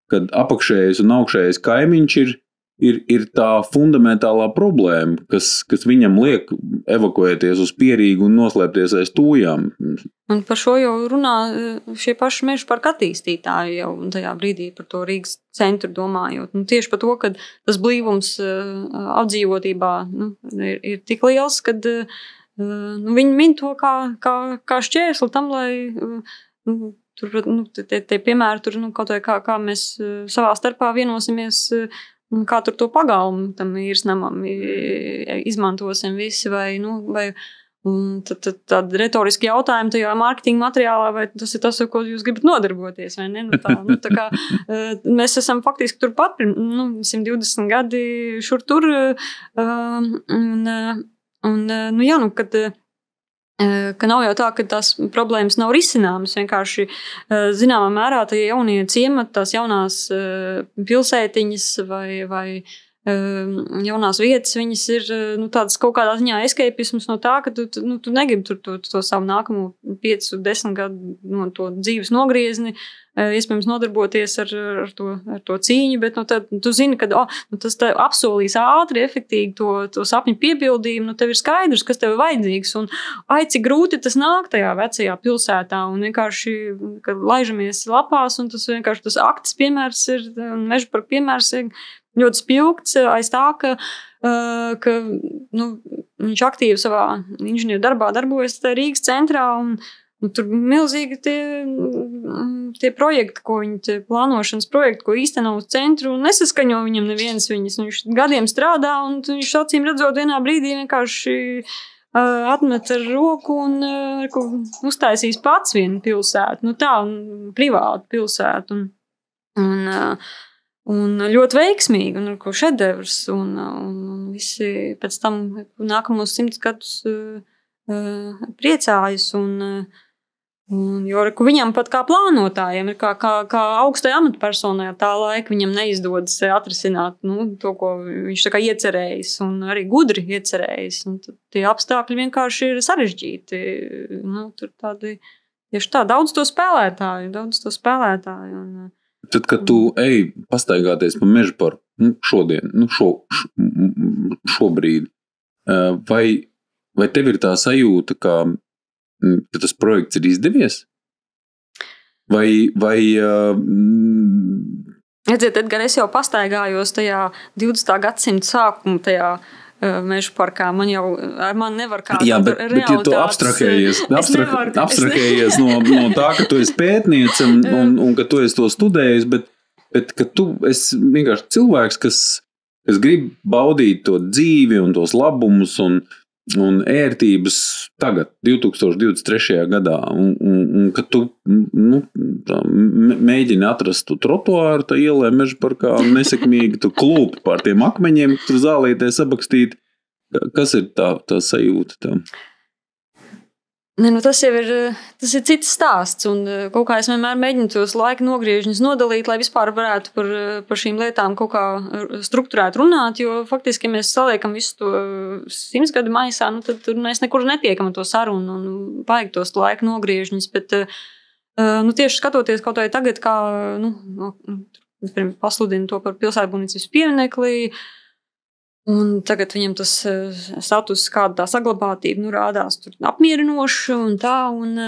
kad apakšējais un augšējais kaimiņš ir tā fundamentālā problēma, kas viņam liek evakuēties uz Pierīgu un noslēpties aiz tūjām. Un par šo jau runā šie paši meža parka attīstītāji jau tajā brīdī par to Rīgas centru domājot. Tieši par to, ka tas blīvums apdzīvotībā ir tik liels, kad viņi min to kā šķērsli tam, lai tie piemēri tur kaut vai kā mēs savā starpā vienosimies, kā tur to pagalmu tam īrsnamam izmantosim visi, vai tad tādi retoriski jautājumi tajā mārketinga materiālā, vai tas ir tas, ar ko jūs gribat nodarboties, vai ne? Tā kā mēs esam faktiski turpat, 120 gadi šur tur, ka nav jau tā, ka tās problēmas nav risināmas, vienkārši zināmā mērā tie jaunie ciemati, tās jaunās pilsētiņas vai jaunās vietas, viņas ir tādas kaut kādā ziņā escapisms no tā, ka tu negribi to savu nākamo 5-10 gadu to dzīves nogriezni, iespējams nodarboties ar to cīņu, bet tad tu zini, ka tas apsolīs ātri, efektīgi to sapņu piepildījumu, tev ir skaidrs, kas tev ir vajadzīgs, un cik grūti tas nāk tajā vecajā pilsētā, un vienkārši, kad laižamies lapās, un tas vienkārši tas akts piemērs ir, un meža parka piemērs ir ļoti spilgts aiz tā, ka viņš aktīvi savā inženieru darbā darbojas Rīgas centrā, un tur milzīgi tie projekti, ko viņi, plānošanas projekti, ko īsteno uz centru, un nesaskaņo viņam neviens viņas. Viņš gadiem strādā, un viņš acīm redzot vienā brīdī vienkārši atmet ar roku un uztaisīs pats vienu pilsētu, privātu pilsētu. Un ļoti veiksmīgi, un ar ko šedevrs, un visi pēc tam nākamos 100 gadus priecājas, jo viņam pat kā plānotājiem, ir kā augstai amatpersonai tā laika viņam neizdodas atrisināt to, ko viņš tā kā iecerējis, un arī gudri iecerējis, un tie apstākļi vienkārši ir sarežģīti. Tur tādi, tieši tā, daudz to spēlētāju, un tad, kad tu ej pastaigāties pa meža parku šodien, šobrīd, vai tev ir tā sajūta, ka tas projekts ir izdevies? Vai Redziet, Edgar, es jau pastaigājos tajā 20. gadsimta sākuma tajā meža parkā. Man jau ar mani nevar kāda jā, bet ja tu abstrahējies no tā, ka tu esi pētniece un ka tu esi to studējis, bet ka tu esi vienkārši cilvēks, kas grib baudīt to dzīvi un tos labumus un ērtības tagad, 2023. gadā, un ka tu mēģini atrast tu trotuāru tā ielē meža parkā un nesekmīgi tu klūpi pār tiem akmeņiem, tur zālītē sabakstīt. Kas ir tā sajūta tam? Ne, tas ir cits stāsts, un kaut kā es vienmēr mēģinu tos laika nogriežņus nodalīt, lai vispār varētu par šīm lietām kaut kā strukturēt runāt, jo faktiski, ja mēs saliekam visu to 100 gadu maisā, tad tur mēs nekur netiekam to sarunu un vajag tos laika nogriežņus, bet tieši skatoties kaut vai tagad, kā pasludina to par pilsētbūvniecības pieminekli, un tagad viņam tas status, kāda tā saglabātība rādās tur apmierinoši un tā. Un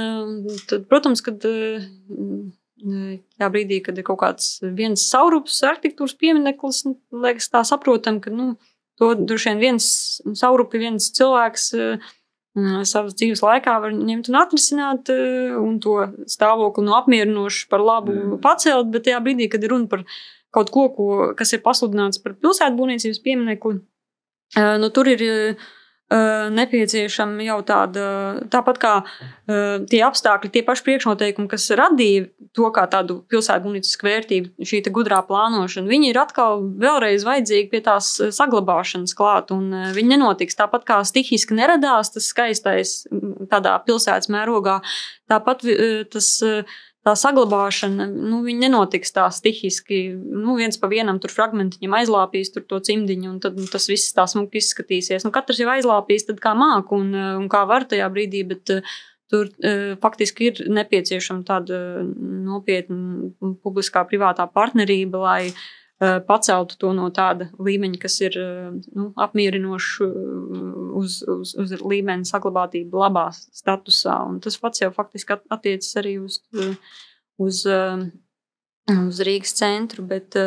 tad, protams, kad tajā brīdī, kad ir kaut kāds viens saurups arhitektūras piemineklis, liekas tā saprotam, ka to droši vien viens saurupi, viens cilvēks savas dzīves laikā var ņemt un atrisināt un to stāvokli apmierinoši par labu pacelt, bet tajā brīdī, kad ir runa par kaut ko, kas ir pasludināts par pilsētbūvniecības pieminekli, tur ir nepieciešama jau tāpat kā tie apstākļi, tie paši priekšnoteikumi, kas radīja to kā tādu pilsētbūvniecisku vērtību, šī gudrā plānošana, viņi ir atkal vēlreiz vajadzīgi pie tās saglabāšanas klāt, un viņi nenotiks tāpat kā stihiski neradās tas skaistais tādā pilsētas mērogā, tāpat tā saglabāšana, viņi nenotiks tā stihiski, viens pa vienam tur fragmentiņam aizlāpīs tur to cimdiņu, un tad tas viss tā smuki izskatīsies. Katrs jau aizlāpīs tad kā māk un kā var tajā brīdī, bet tur faktiski ir nepieciešama tāda nopietna publiskā privātā partnerība, lai paceltu to no tāda līmeņa, kas ir apmierinoši uz līmeni saglabātību labā statusā. Un tas pats jau faktiski attiecas arī uz Rīgas centru, bet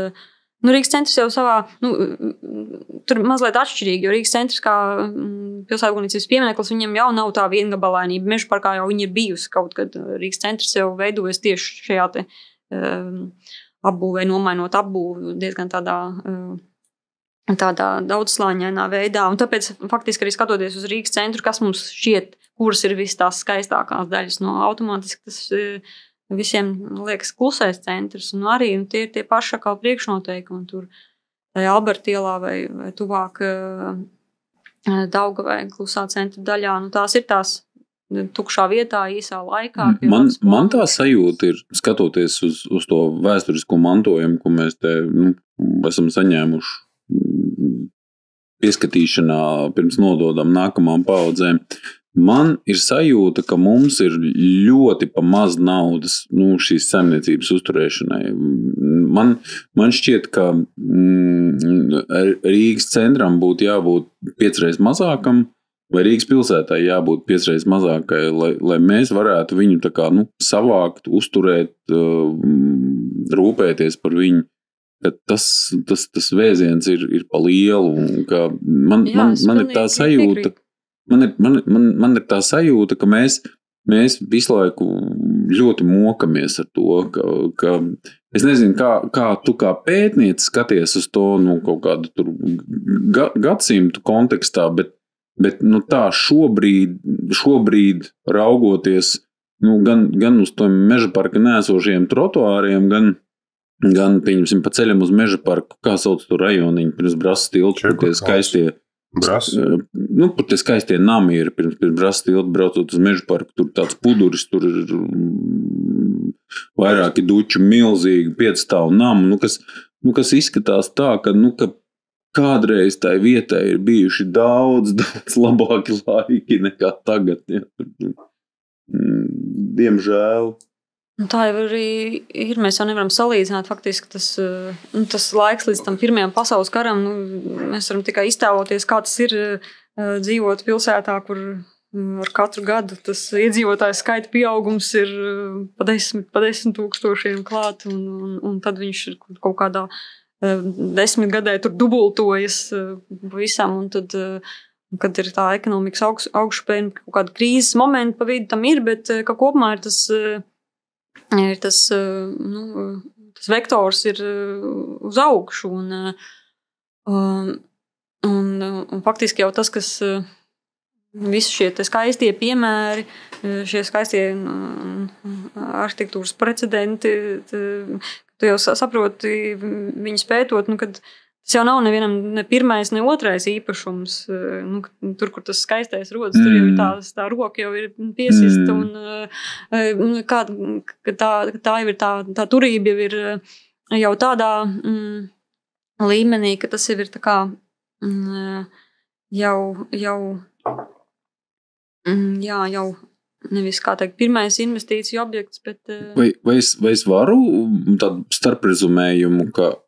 Rīgas centrs jau savā, tur mazliet atšķirīgi, jo Rīgas centrs kā pilsētbūvniecības piemineklis, viņam jau nav tā viengabalainība. Meža parkā jau viņa ir bijusi kaut kad. Rīgas centrs jau veidojas tieši šajā te apbūvē, nomainot apbūvi diezgan tādā daudzslāņainā veidā. Un tāpēc faktiski arī skatoties uz Rīgas centru, kas mums šķiet, kuras ir viss tās skaistākās daļas, automātiski tas visiem liekas klusais centrs. Un arī tie ir tie paši atkal priekšnoteikumi. Tur Alberta ielā vai tuvāk Daugavai klusā centra daļā. Tās ir tās tukšā vietā, īsā laikā. Man tā sajūta ir, skatoties uz to vēsturisko mantojumu, ko mēs te esam saņēmuši pieskatīšanā, pirms nododam nākamām paudzēm. Man ir sajūta, ka mums ir ļoti pa maz naudas šīs saimniecības uzturēšanai. Man šķiet, ka Rīgas centram būtu jābūt 5 reizes mazākam, vai Rīgas pilsētai jābūt 5 reizes mazākai, lai mēs varētu viņu tā kā, savākt, uzturēt, rūpēties par viņu. Tas vēziens ir pa lielu. Man ir tā sajūta, man ir tā sajūta, ka mēs visu laiku ļoti mokamies ar to, ka es nezinu, kā tu kā pētniece skaties uz to kaut kādu tur gadsimtu kontekstā, bet tā šobrīd raugoties gan uz to meža parka neesošiem trotuāriem, gan pieņemsim pa ceļam uz meža parku, kā sauc to rajoniņu, pirms Brasas tilta, kur tie skaistie kur tie skaistie nami ir, pirms Brasas tilta braucot uz meža parku, tur tāds puduris, tur ir vairāki duči milzīgi 5 stāvu namu, kas izskatās tā, ka kādreiz tai vietai ir bijuši daudz labāki laiki nekā tagad. Ja. Diemžēl. Tā jau arī ir. Mēs jau nevaram salīdzināt faktiski tas laiks līdz tam Pirmajam pasaules karam. Mēs varam tikai iztēloties, kā tas ir dzīvot pilsētā, kur ar katru gadu tas iedzīvotāju skaita pieaugums ir pa 10 tūkstošiem klāt, un tad viņš ir kaut kādā 10 gadē tur dubultojas visam, un tad, kad ir tā ekonomikas augšupēja, kaut kāda krīzes momenta pa vidu tam ir, bet ka kopumā ir tas vektors ir uz augšu, un faktiski jau tas, kas visi šie skaistie piemēri, šie skaistie arhitektūras precedenti, tu jau saproti viņus pētot, kad tas jau nav nevienam ne pirmais, ne otrais īpašums. Tur, kur tas skaistais rodas, tur jau ir tā roka jau ir piesista, un tā jau ir tā turība jau ir jau tādā līmenī, ka tas jau ir tā kā jau nevis, kā teikt, pirmais investīciju objekts, bet... Vai es varu tādu starprezumējumu, ka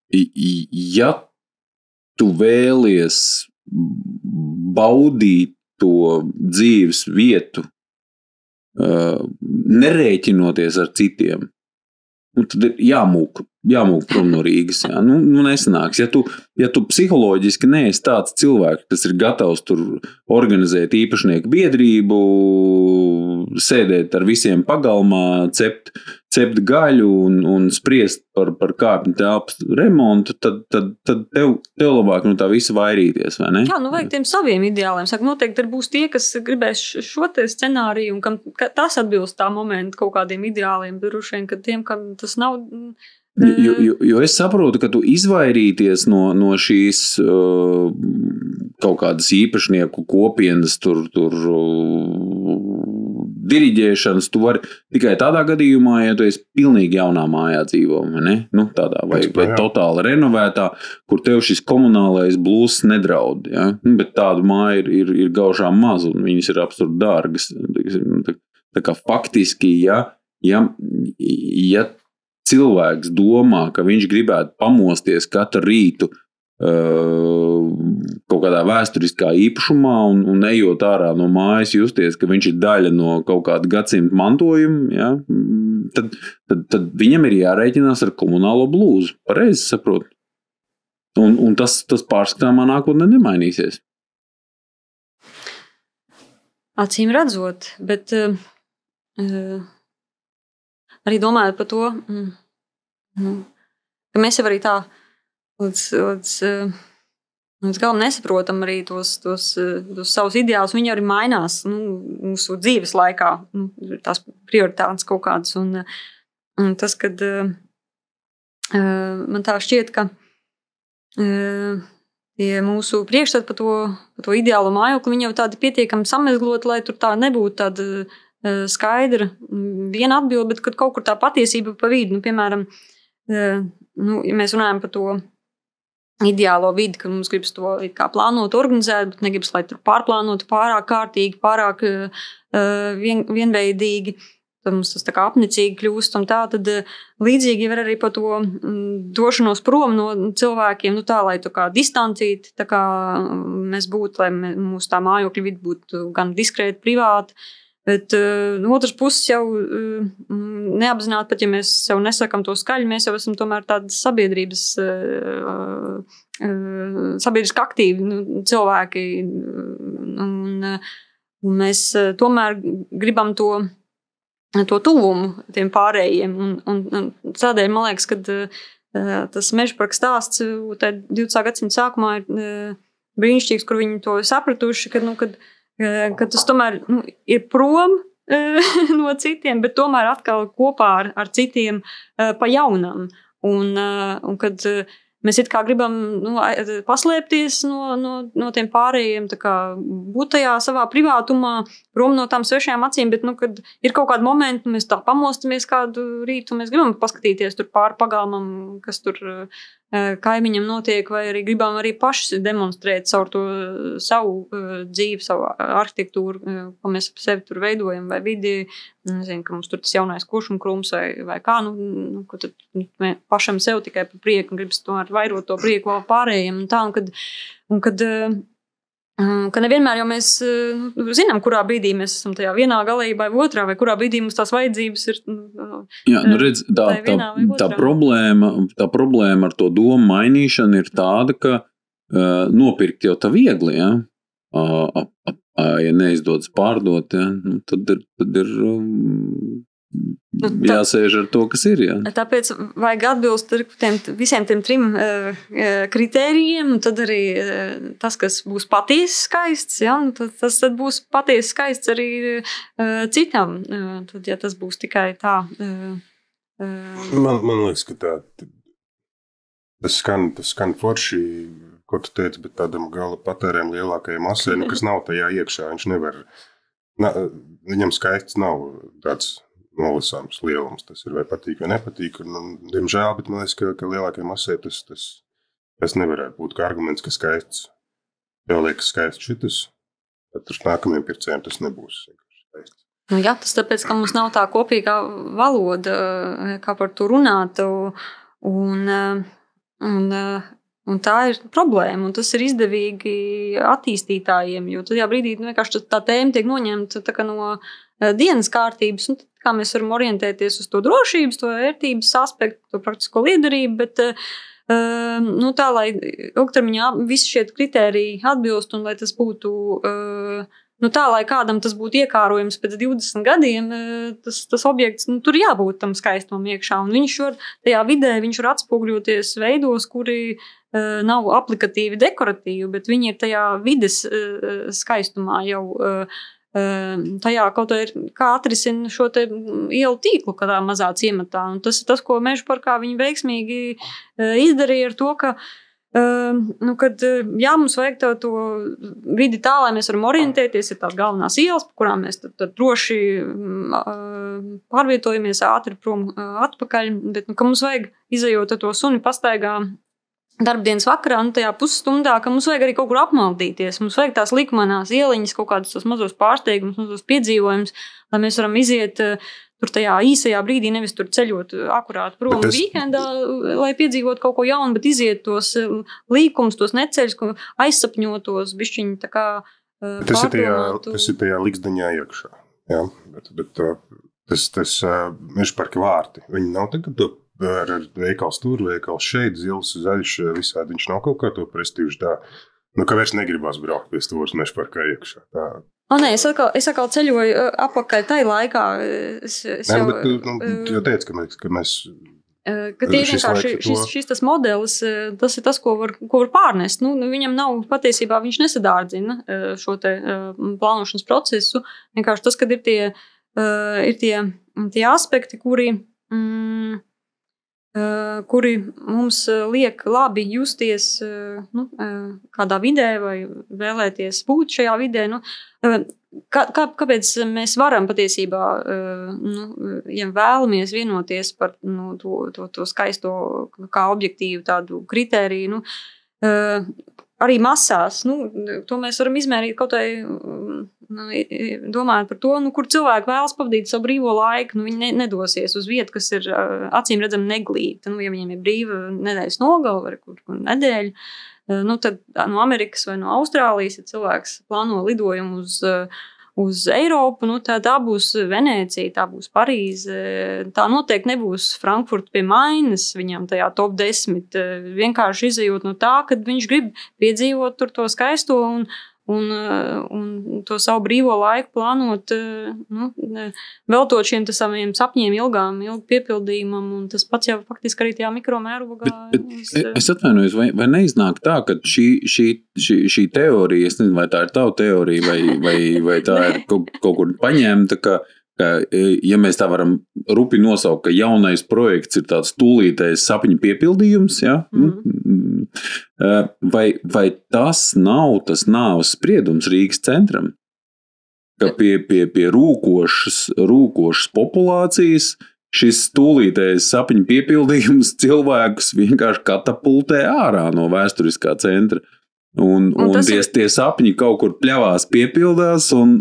ja tu vēlies baudīt to dzīves vietu, nerēķinoties ar citiem, tad ir jāmūk prom no Rīgas. Jā. Nesanāks. Ja tu psiholoģiski neesi tāds cilvēks, kas ir gatavs tur organizēt īpašnieku biedrību, sēdēt ar visiem pagalmā, cept gaļu un spriest par kāpņu telpas remontu, tad tev labāk no tā visa vairīties, vai ne? Jā, vajag tiem saviem ideāliem. Saka, noteikti būs tie, kas gribēs šo te scenāriju, un kam tas atbilst tā momentu kaut kādiem ideāliem, droši vien, ka tiem, kam tas nav... Jo es saprotu, ka tu izvairīties no šīs kaut kādas īpašnieku kopienas tur diriģēšanas, tu vari tikai tādā gadījumā, ja tu esi pilnīgi jaunā mājā dzīvo, ne? Tādā vai totāli renovētā, kur tev šis komunālais blūzs nedraud, ja? Bet tādu māju ir gaužām maz, un viņas ir absurdi dārgas. Tā kā faktiski, ja cilvēks domā, ka viņš gribētu pamosties katru rītu kaut kādā vēsturiskā īpašumā un ejot ārā no mājas justies, ka viņš ir daļa no kaut kāda gadsimta mantojuma, ja, tad viņam ir jārēķinās ar komunālo blūzu. Pareizi saprotu. Un tas pārskatāmā nākotnē nemainīsies. Acīm redzot, bet arī domājot par to, ka mēs jau arī tā līdz galam nesaprotam arī tos savus ideālus. Viņi arī mainās mūsu dzīves laikā, tās prioritātes kaut kādas. Un tas, kad man tā šķiet, ka tie mūsu priekšstati par to ideālo mājokli, viņi jau tādi pietiekami samezgloti, lai tur tā nebūtu tāda skaidra viena atbilde, bet kad kaut kur tā patiesība pa vidu, piemēram, ja mēs runājam par to ideālo vidi, ka mums gribas to kā plānot, organizēt, bet negribas, lai tur pārplānot pārāk kārtīgi, pārāk vienveidīgi, tad mums tas tā kā apnicīgi kļūst un tā, tad līdzīgi var arī par to došanos prom no cilvēkiem, tā, lai tā kā distancīti, tā kā mēs būtu, lai mūsu tā mājokļa vidi būtu gan diskrēti, privāti, bet no otras puses jau neapzināti, pat ja mēs sev nesakam to skaļi, mēs jau esam tomēr tādas sabiedriski aktīvi cilvēki. Un mēs tomēr gribam to tuvumu tiem pārējiem. Un tādēļ man liekas, ka tas mežparka stāsts 20. gadsimta sākumā ir brīnišķīgs, kur viņi to sapratuši, ka tas tomēr ir prom no citiem, bet tomēr atkal kopā ar citiem pa jaunam. Un kad mēs it kā gribam paslēpties no tiem pārējiem, tā kā būt tajā savā privātumā, prom no tām svešajām acīm, bet, kad ir kaut kādi momenti, mēs tā pamostamies kādu rītu, mēs gribam paskatīties tur pāri pagalmam, kas tur kaimiņam notiek, vai arī gribam arī paši demonstrēt savu dzīvi, savu arhitektūru, ko mēs ap sevi tur veidojam, vai vidi, nezinu, ka mums tur tas jaunais kuršumkrūms vai kā, ka tad pašam sev tikai par prieku un gribas tomēr vairot to prieku vēl pārējiem un tā, un kad ka nevienmēr jau mēs zinām, kurā brīdī mēs esam tajā vienā galībā vai otrā, vai kurā brīdī mums tās vajadzības ir Jā, redz, tā problēma ar to domu mainīšanu ir tāda, ka nopirkt jau tā viegli, ja? Ja neizdodas pārdot, ja? Tad ir jāsēž ar to, kas ir. Ja? Tāpēc vajag atbilst visiem tiem 3 kritērijiem, un tad arī tas, kas būs patiesi skaists, ja? Tas tad būs patiesi skaists arī citam. Tad, ja tas būs tikai tā. Man liekas, ka tas skan forši, ko tu teici, bet tādam gala patērēm lielākajai masai, kas nav tajā iekšā, viņš nevar, viņam skaists nav tāds nolasāms lielums, tas ir vai patīk vai nepatīk, un diemžēl, bet man liekas, ka lielākajai masai tas nevarētu būt kā arguments, ka skaists, jau liekas skaists šitas, tad ar nākamajiem pircējiem tas nebūs skaists. Jā, tas tāpēc, ka mums nav tā kopīgā valoda, kā par to runāt, un tā ir problēma, un tas ir izdevīgi attīstītājiem, jo tajā brīdī vienkārši tā tēma tiek noņemta tā kā no dienas kārtības, un kā mēs varam orientēties uz to drošības, to vērtības aspektu, to praktisko liederību, bet tā, lai ilgtermiņā visi šie kritēriji atbilst, un lai tas būtu tā, lai kādam tas būtu iekārojams pēc 20 gadiem, tas objekts, tur jābūt tam skaistumam iekšā, un viņš var tajā vidē, viņš var atspogļoties veidos, kuri nav aplikatīvi dekoratīvi, bet viņi ir tajā vides skaistumā jau tajā kaut ir, kā atrisina šo te ielu tīklu kādā mazā ciematā. Un tas ir tas, ko Meža parkā viņi veiksmīgi izdarīja ar to, ka kad mums vajag to vidi tā, lai mēs varam orientēties, ir tās galvenās ielas, pa kurām mēs tad droši pārvietojamies ātri prom atpakaļ, bet ka mums vajag izejot to suni pastaigā darbdienas vakarā, un tajā pusstundā, ka mums vajag arī kaut kur apmaldīties. Mums vajag tās likumanās ieliņas, kaut kādus tos mazos pārsteigumus, mazos piedzīvojumus, lai mēs varam iziet tur tajā īsajā brīdī, nevis tur ceļot akurāt prom vīkendā, lai piedzīvot kaut ko jaunu, bet iziet tos līkumus, tos neceļus, aizsapņotos, bišķiņi tā kā pārdomātu. Tas ir tajā liksdaņā iekšā. Jā, bet tas Meža parka vārti, viņi nav tagad to ar veikals tur, veikals šeit, zils, zaļš, visādi viņš nav kaut kā to prestīžu tā. Ka vairs negribās braukt pie stūras Meža parkā iekšā. Tā. Es atkal ceļoju apakaļ tai laikā. Jau teicu, ka mēs... Ka tie vienkārši šis tas modelis, tas ir tas, ko var pārnest. Viņam nav, patiesībā viņš nesadārdzina šo te plānošanas procesu. Vienkārši tas, kad ir tie aspekti, kuri mums liek labi justies kādā vidē vai vēlēties būt šajā vidē. Kāpēc mēs varam patiesībā, ja vēlamies vienoties par to skaisto kā objektīvu tādu kritēriju, arī masās, to mēs varam izmērīt kaut vai domājot par to, kur cilvēki vēlas pavadīt savu brīvo laiku, viņi nedosies uz vietu, kas ir acīm redzami neglīta. Ja viņiem ir brīva nedēļas nogala vai kur nedēļa, tad no Amerikas vai no Austrālijas, ja cilvēks plāno lidojumu uz Eiropu, tā būs Venecija, tā būs Parīze, tā noteikti nebūs Frankfurta pie Mainas viņam tajā top 10, vienkārši izejot no tā, kad viņš grib piedzīvot tur to skaisto un to savu brīvo laiku plānot, veltot šiem saviem sapņiem ilgu piepildījumam, un tas pats jau faktiski arī tajā mikromērogā. Es atvainojos, vai neiznāk tā, ka šī teorija, es nezinu, vai tā ir tava teorija, vai tā ir kaut kur paņemta, ka ja mēs tā varam rupi nosaukt, ka jaunais projekts ir tāds tūlītais sapņu piepildījums, ja? Vai tas nav tas nāves spriedums Rīgas centram? Ka pie rūkošas populācijas šis tūlītais sapņu piepildījums cilvēkus vienkārši katapultē ārā no vēsturiskā centra. Un tie sapņi kaut kur pļavās piepildās. Un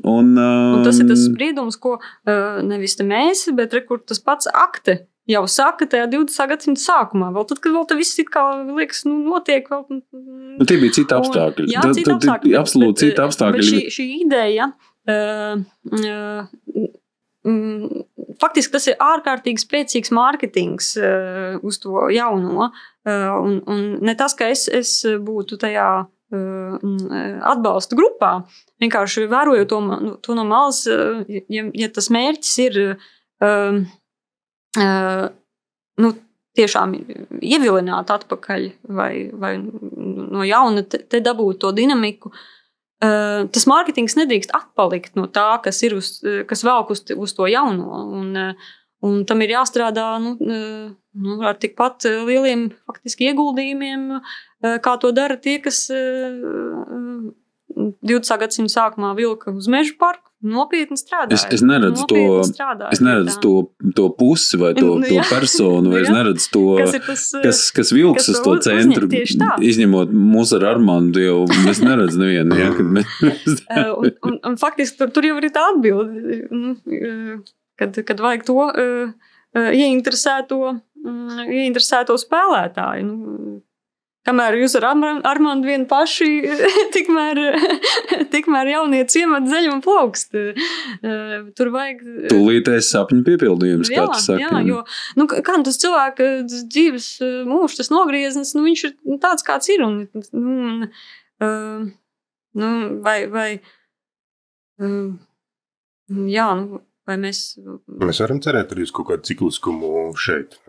tas ir tas spriedums, ko nevis te mēs, bet kur tas pats akte jau saka tajā 20. gadsimta sākumā. Vēl tad, kad vēl te viss it kā liekas, notiek vēl. Tie bija citi apstākļi. Jā, citi apstākļi. Absolūti citi apstākļi. Bet šī ideja, faktiski tas ir ārkārtīgi spēcīgs mārketings uz to jauno. Un ne tas, ka es būtu tajā atbalsta grupā, vienkārši vērojot to no malas, ja tas mērķis ir tiešām ievilināt atpakaļ vai no jauna te dabūt to dinamiku, tas mārketings nedrīkst atpalikt no tā, kas velk uz to jauno. Un tam ir jāstrādā ar tikpat lieliem faktiski ieguldījumiem, kā to dara tie, kas 20. gadsimta sākumā vilka uz mežu parku, nopietni strādāja. Es neredzu to pusi vai to personu, vai es neredzu to, kas vilks uz to centru. Izņemot mūs ar Armandu, jau es neredzu nevienu. Un faktiski tur jau ir tā atbilde, kad vajag to ieinteresēto spēlētāju. Kamēr jūs ar Armandu vien paši, tikmēr jaunie ciemati zeļ un plaukst. Tur vajag... Tūlītēs sapņu piepildījums, kā tu saki. Jā, jo, kā tas cilvēka dzīves mūžs, tas nogrieznis, viņš ir tāds, kāds ir. Vai mēs varam cerēt arī uz kaut kādu cikliskumu šeit,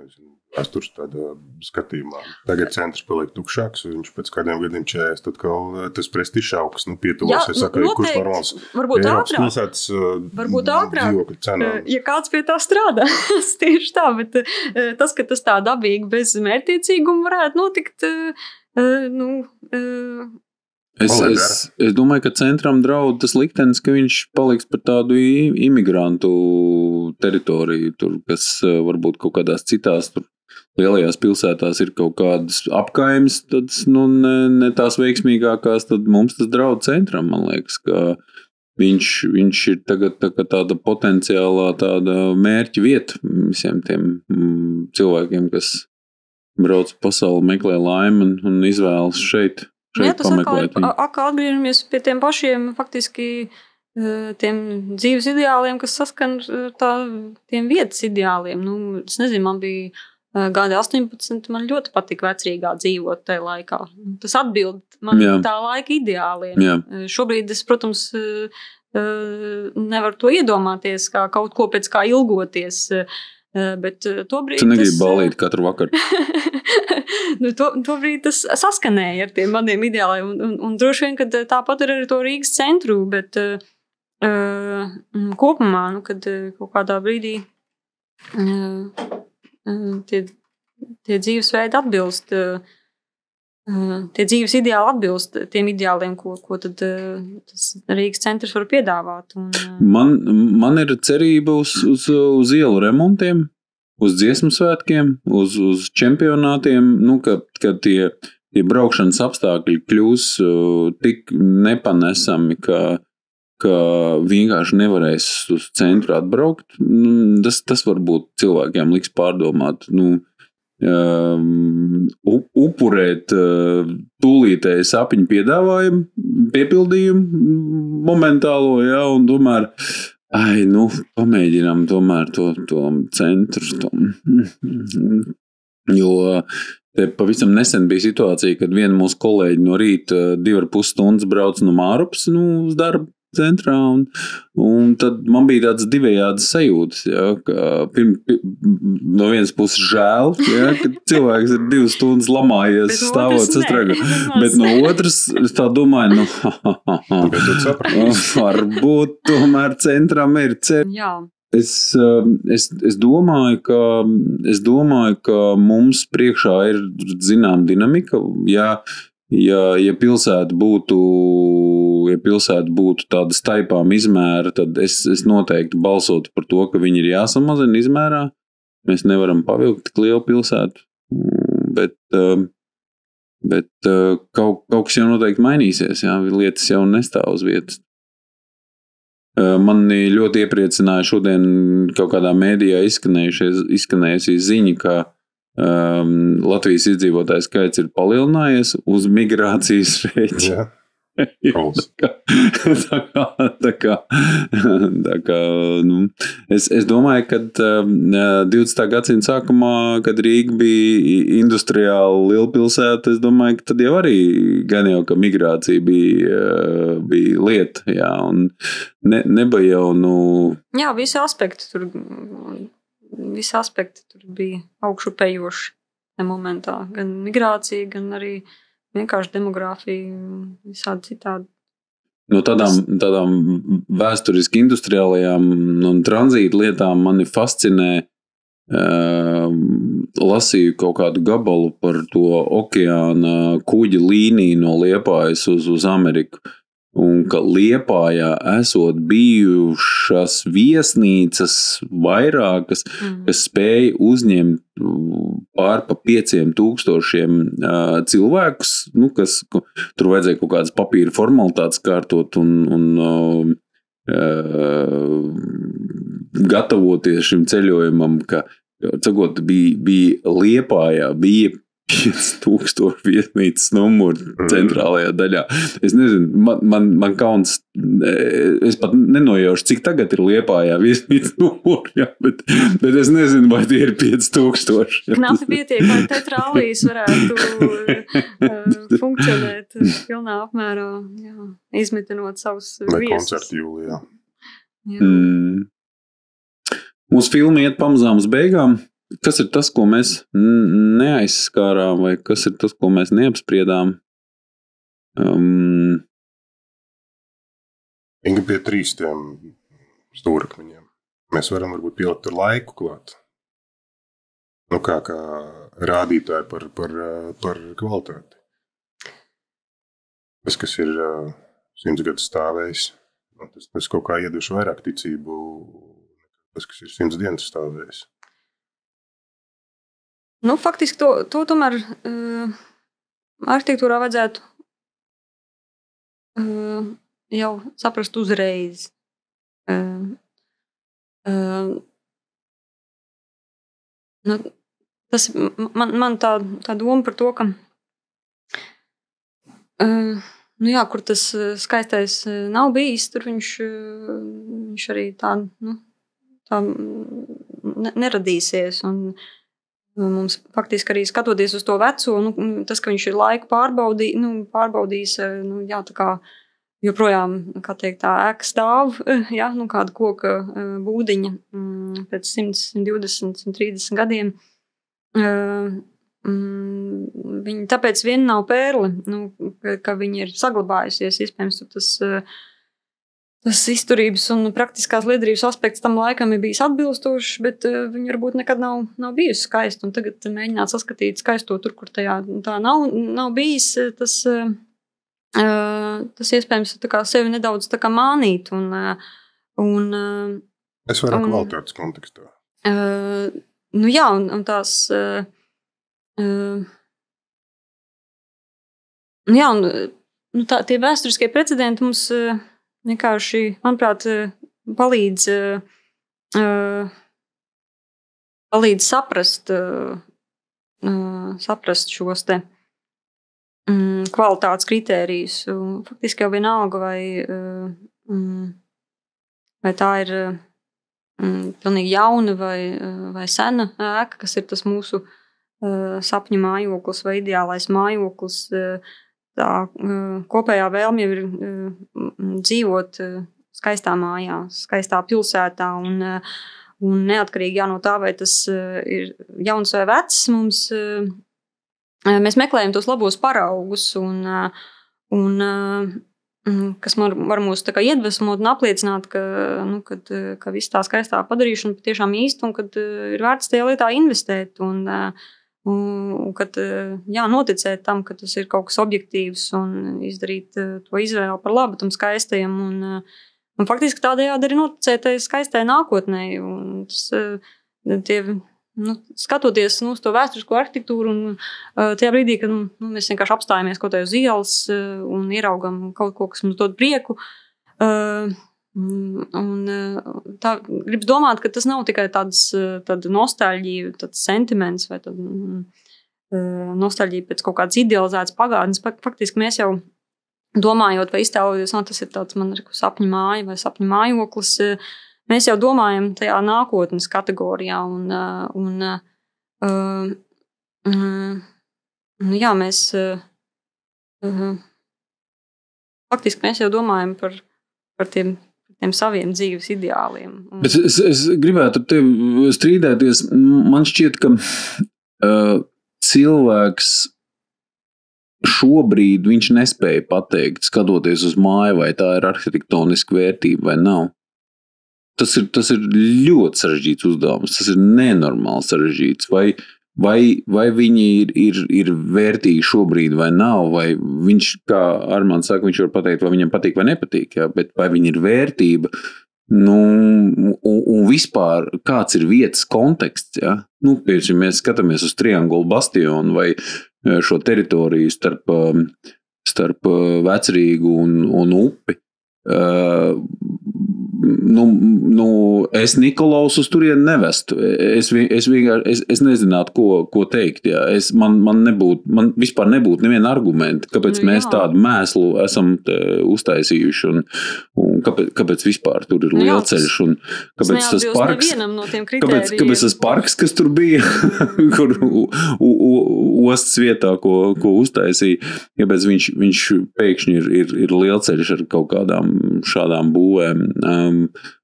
vēstures tādā skatījumā. Tagad centrs paliek tukšāks, viņš pēc kādiem gadiem 40, atkal tas prestižs augs, pietuvos, es saku, kurš normāls Eiropas pilsētas dzīvokļu cenām. Ja kāds pie tā strādā, tieši tā, bet tas, ka tas tā dabīgi bez mērķtiecīguma varētu notikt, Es domāju, ka centram draud tas liktenis, ka viņš paliks par tādu imigrantu teritoriju, tur, kas varbūt kaut kādās citās tur lielajās pilsētās ir kaut kādas apkaimes, tad ne tās veiksmīgākās, tad mums tas draud centram, man liekas, ka viņš ir tagad tāda potenciālā tāda mērķa vieta visiem tiem cilvēkiem, kas brauc pasauli, meklē laimi un izvēlas šeit. Jā, tas atkal atgriežamies pie tiem pašiem faktiski tiem dzīves ideāliem, kas saskan tiem vietas ideāliem. Es nezinu, man bija gadi 18, man ļoti patika Vecrīgā dzīvot tajā laikā. Tas atbild man tā laika ideāliem. Jā. Šobrīd es, protams, nevaru to iedomāties, kā kaut ko pēc kā ilgoties. Bet tobrīd tu negribi balīt katru vakaru. Tobrīd tas saskanēja ar tiem maniem ideāliem, un droši vien, kad tāpat ir arī to Rīgas centru, bet kopumā, kad kaut kādā brīdī tie dzīvesveidi atbilst, tie dzīves ideāli atbilst tiem ideāliem, ko tad tas Rīgas centrs var piedāvāt. Man ir cerība uz ielu remontiem, uz dziesmu svētkiem, uz čempionātiem, kad tie braukšanas apstākļi kļūs tik nepanesami, ka vienkārši nevarēs uz centru atbraukt. Tas varbūt cilvēkiem liks pārdomāt, upurēt tūlītēji sapņu piedāvājumu, piepildījumu momentālo, un tomēr pamēģinām tomēr to centru. Jo te pavisam nesen bija situācija, kad viena mūsu kolēģi no rīta 2,5 stundas brauc no Mārupas uz darbu centrā, un tad man bija tāds divējādas sajūtas, ka no vienas puses žēl, ka cilvēks ir 2 stundas lamājies stāvot sastrēgu, bet no otras es tā domāju, varbūt tomēr centram ir ceļš. Jā. Es domāju, ka mums priekšā ir zinām dinamika, ja pilsēta būtu tāda staipām izmēra, tad es noteikti balsotu par to, ka viņi ir jāsamazina izmērā. Mēs nevaram pavilkt tik lielu pilsētu, bet kaut kas jau noteikti mainīsies, lietas jau nestāv uz vietas. Mani ļoti iepriecināja šodien kaut kādā mēdījā izskanējusi ziņa, ka Latvijas iedzīvotāju skaits ir palielinājies uz migrācijas rēķina. Tā kā es domāju, ka 20. gadsimta sākumā, kad Rīga bija industriāla lielpilsēta, es domāju, ka tad jau arī gan jau, ka migrācija bija lieta, jā, un nebija jau, Jā, visi aspekti tur bija augšupējoši momentā, gan migrācija, gan arī vienkārši demogrāfija, visādi citādi. No tādām vēsturiski industriālajām un tranzīta lietām mani fascinē, lasīju kaut kādu gabalu par to okeāna kuģa līniju no Liepājas uz Ameriku. Un ka Liepājā esot bijušas viesnīcas vairākas, kas spēja uzņemt pār pa 5,000 cilvēkus, kas tur vajadzēja kaut kādas papīra formalitātes kārtot un gatavoties šim ceļojumam, ka cikot bija Liepājā, bija 5,000 viesnīcas numuru centrālajā daļā. Es nezinu, man kauns, es pat nenojaušu, cik tagad ir Liepājā viesnīcas numuru, jā, bet es nezinu, vai tie ir 5,000. Knapi pietiek, lai tetrālijas varētu funkcionēt pilnā apmērā, jā, izmitinot savus viesus. Vai koncerti jūlijā. Mūsu filma iet pamazām uz beigām. Kas ir tas, ko mēs neaizskārām, vai kas ir tas, ko mēs neapspriedām? Inga pie 3 tiem stūrakmeņiem. Mēs varam varbūt pielikt ar laiku klāt. Kā rādītāji par kvalitāti. Tas, kas ir 100 gadus stāvējis, tas kaut kā ieduši vairāk ticību, tas, kas ir 100 dienas stāvējis. Faktiski to tomēr arhitektūrā vajadzētu jau saprast uzreiz. Tas man tā doma par to, ka kur tas skaistais nav bijis, tur viņš arī tā neradīsies. Un mums faktiski arī skatoties uz to veco, tas, ka viņš ir laiku pārbaudījis, tā kā joprojām, kā teikt, tā ēka stāv, kāda koka būdiņa pēc 100, 120, 130 gadiem. Viņa tāpēc vien nav pērle, ka viņa ir saglabājusies, iespējams, tas izturības un praktiskās liederības aspekts tam laikam ir bijis atbilstošs, bet viņa varbūt nekad nav bijusi skaista. Un tagad mēģināt saskatīt skaisto tur, kur tā nav bijis, tas iespējams tā kā sevi nedaudz tā kā mānīt. Es varu kvalitātes kontekstā. Un tās... tie vēsturiskie precedenti mums... vienkārši, manuprāt, palīdz saprast šos te kvalitātes kritērijus. Faktiski jau vienalga, vai tā ir pilnīgi jauna vai sena ēka, kas ir tas mūsu sapņu mājoklis vai ideālais mājoklis. Tā kopējā vēlme jau ir dzīvot skaistā mājā, skaistā pilsētā un neatkarīgi no tā, vai tas ir jauns vai vecs, mēs meklējam tos labos paraugus un kas var mūs tā kā iedvesmot un apliecināt, ka viss tā skaistā padarīšana patiešām īsti un kad ir vērts tajā lietā investēt un kad noticēt tam, ka tas ir kaut kas objektīvs un izdarīt to izvēli par labu tam skaistajam un faktiski tādējādi arī noticēt tai skaistai nākotnē. Un tas, skatoties uz to vēsturisko arhitektūru un tajā brīdī, kad mēs vienkārši apstājamies kaut kā uz ielas un ieraugam kaut ko, kas mums dod prieku, Un tā gribas domāt, ka tas nav tikai tāda nostalģija, tāds sentiments vai nostalģija pēc kaut kādas idealizētas pagātnes. Faktiski mēs jau domājot vai iztēlojot, tas ir tāds man sapņu māja vai sapņu mājoklis, mēs jau domājam tajā nākotnes kategorijā jā, mēs faktiski mēs jau domājam par tiem saviem dzīves ideāliem. Bet es gribētu ar tevi strīdēties. Man šķiet, ka cilvēks šobrīd viņš nespēja pateikt, skatoties uz māju, vai tā ir arhitektoniska vērtība vai nav. Tas ir ļoti sarežģīts uzdevums. Tas ir nenormāli sarežģīts. Vai viņi ir vērtīgi šobrīd vai nav, vai viņš, kā Armāns saka, viņš var pateikt, vai viņam patīk vai nepatīk, jā, bet vai viņi ir vērtība, un vispār kāds ir vietas konteksts, jā. Piemēram, mēs skatāmies uz Triangulu bastionu vai šo teritoriju starp Vecrīgu un upi. Es Nikolaus uz turieni nevestu. Es nezinātu, ko teikt. Jā. Man vispār nebūtu neviena argumenta, kāpēc mēs tādu mēslu esam uztaisījuši un kāpēc vispār tur ir lielceļš un kāpēc tas parks, kāpēc tas parks, kas tur bija, kur ostas vietā, ko uztaisīja, kāpēc viņš pēkšņi ir lielceļš ar kaut kādām šādām būvēm.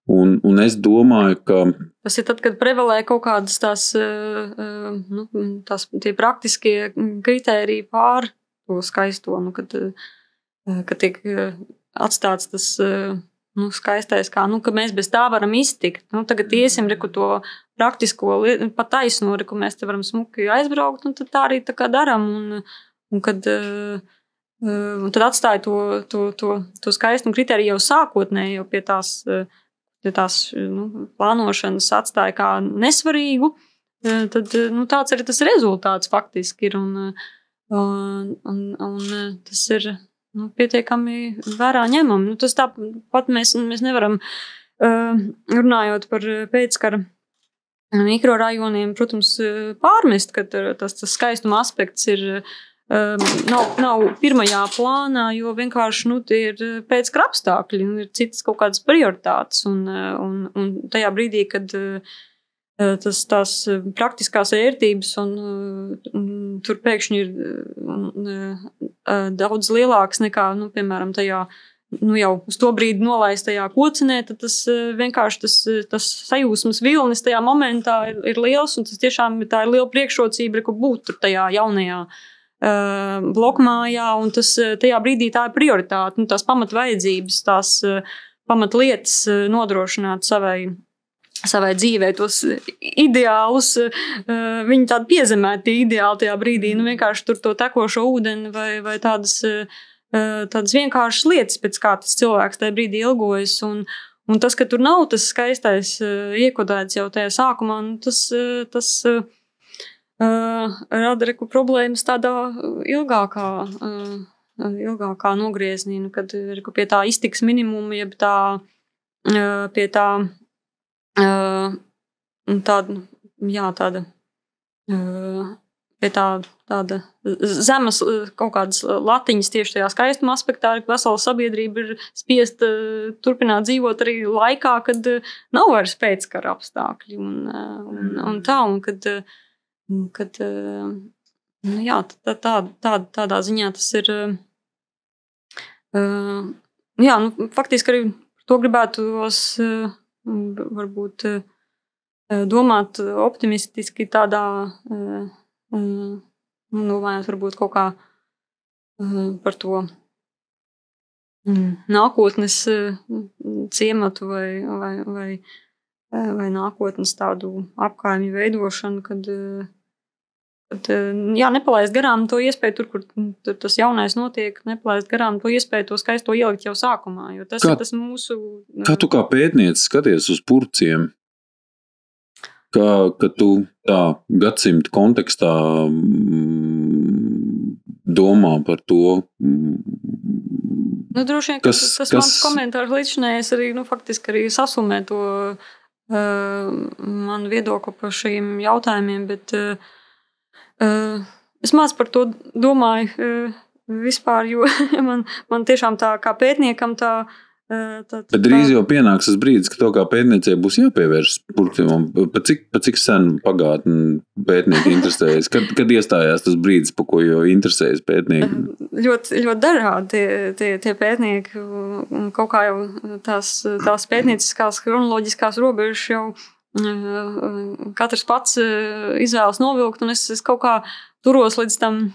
Un es domāju, ka tas ir tad, kad prevalē kaut kādas tie praktiskie kritēriji pār to skaisto, kad tiek atstāts tas skaistais, kā, ka mēs bez tā varam iztikt. Tagad iesim, to praktisko, pat taisno, ko mēs te varam smuki aizbraukt, tad tā arī tā kā daram, un kad un tad atstāja to skaistumu kritēriju jau sākotnēji, jau pie tās plānošanas atstāja kā nesvarīgu, tad tāds arī tas rezultāts faktiski ir. Un tas ir pietiekami vērā ņemam. Tas tāpat mēs nevaram, runājot par pēckara mikrorajoniem, protams, pārmest, ka tas skaistuma aspekts ir nav pirmajā plānā, jo vienkārši ir pēckara apstākļi, ir citas kaut kādas prioritātes, un tajā brīdī, kad tās praktiskās vērtības un tur pēkšņi ir daudz lielāks nekā, piemēram, tajā jau uz to brīdi nolaistajā kocinē, tad tas vienkārši tas sajūsmas vilnis tajā momentā ir liels, un tas tiešām tā ir liela priekšrocība, ka būt tur tajā jaunajā blokmājā, un tas tajā brīdī tā ir prioritāte, tās pamatvajadzības, tās pamatlietas nodrošināt savai dzīvē, tos ideālus, viņi tādi piezemēti ideāli tajā brīdī, vienkārši tur to tekošo ūdeni vai tādas vienkāršas lietas, pēc kā tas cilvēks tajā brīdī ilgojas, un tas, ka tur nav tas skaistais iekodēts jau tajā sākumā, tas rada problēmas tādā ilgākā nogrieznī, kad pie tā iztiks minimuma, jeb pie tā tāda zemes kaut kādas latiņas tieši tajā skaistuma aspektā, ka vesela sabiedrība ir spiest turpināt dzīvot arī laikā, kad nav vairs pēckara apstākļi un tādā ziņā tas ir faktiski arī to gribētos varbūt domāt optimistiski tādā domājot varbūt kaut kā par to nākotnes ciematu vai nākotnes tādu apkaimju veidošanu, kad nepalaist garām to iespēju tur, kur tas jaunais notiek, nepalaist garām to iespēju to skaisto ielikt jau sākumā, jo tas ir tas mūsu... Kā tu kā pētniece skaties uz purciem? Ka tu tā gadsimta kontekstā domā par to, Droši vien, tas mans komentārs līdzinājais arī, faktiski arī sasumē to manu viedokli par šīm jautājumiem, bet es maz par to domāju vispār, jo man tiešām tā kā pētniekam tā. Bet drīz jau pienāks tas brīdis, ka to kā pētniecei būs jāpievērš purcēm. Pa cik sen pagātni pētnieki interesējas? Kad iestājās tas brīdis, pa ko jau interesējas pētnieki? Ļoti dažādi tie pētnieki. Kaut kā jau tās pētnieciskās kronoloģiskās robežas jau katrs pats izvēlas novilkt, un es kaut kā turos līdz tam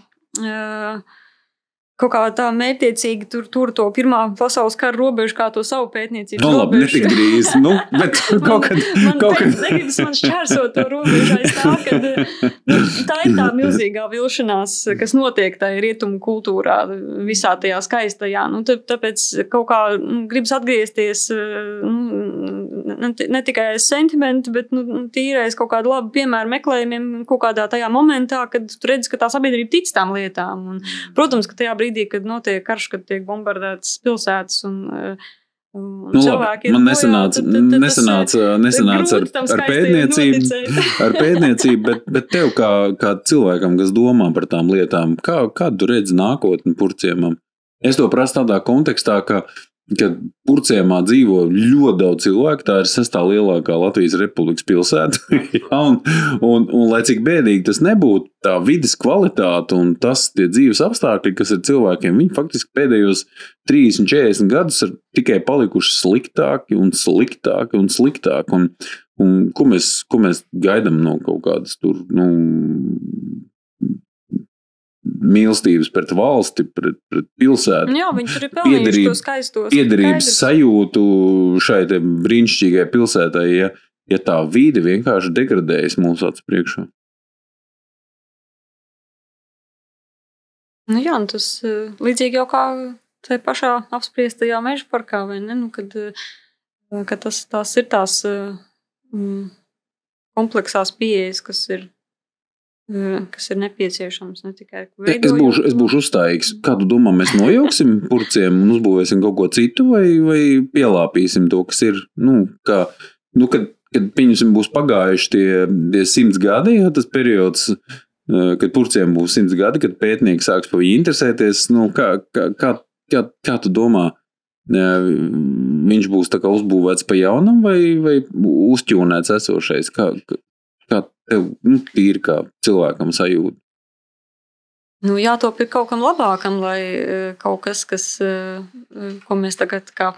kaut kā tā mērķtiecīgi tur to Pirmā pasaules kara robežu kā to savu pētniecības robežu. Labi, netik drīz, bet kaut kad. Negribas man šķērsot to robežu aiz tā, kad tā ir tā milzīgā vilšanās, kas notiek tajā rietumu kultūrā, visā tajā skaistajā. Tāpēc kaut kā gribas atgriezties ne tikai aiz sentimenti, bet tīrais kaut kādu labu piemēru meklējumiem kaut kādā tajā momentā, kad tu redzi, ka tā sabiedrība tic tām lietām. Un, protams, ka tajā brīdī, kad notiek karš, kad tiek bombardētas pilsētas un cilvēki man nesanāca ar pētniecību, bet tev kā cilvēkam, kas domā par tām lietām, kā tu redzi nākotni Purcēmam? Es to prasu tādā kontekstā, ka Purcēmā dzīvo ļoti daudz cilvēku, tā ir 6. lielākā Latvijas Republikas pilsēta. un lai cik bēdīgi tas nebūtu, tā vides kvalitāte un tie dzīves apstākļi, kas ir cilvēkiem, viņi faktiski pēdējos 30-40 gadus ir tikai palikuši sliktāki un sliktāki un sliktāki. Un ko mēs gaidām no kaut kādas tur, mīlestības pret valsti, pret pilsētu. Jā, viņi tur ir pelnījuši to skaistos. Piederības sajūtu šai te brīnišķīgai pilsētai, ja tā vide vienkārši degradējas mūsu acu priekšā. Jā, tas līdzīgi jau kā tai pašā apspriestajā meža parkā, vai ne? Kad tās ir tās kompleksās pieejas, kas ir nepieciešams, ne tikai veidojot. Es būšu uzstājīgs. Kā tu domā, mēs nojauksim Purcēm un uzbūvēsim kaut ko citu vai pielāpīsim to, kas ir, kad pieņemsim būs pagājuši tie 100 gadi, tas periods, kad Purcēm būs 100 gadi, kad pētnieki sāks pa viņu interesēties, kā tu domā, viņš būs tā kā uzbūvēts pa jaunam vai uzķūnēts esošais? Kā tev tīri kā cilvēkam sajūta? Jātop ir kaut kam labākam, lai kaut kas, ko mēs tagad kā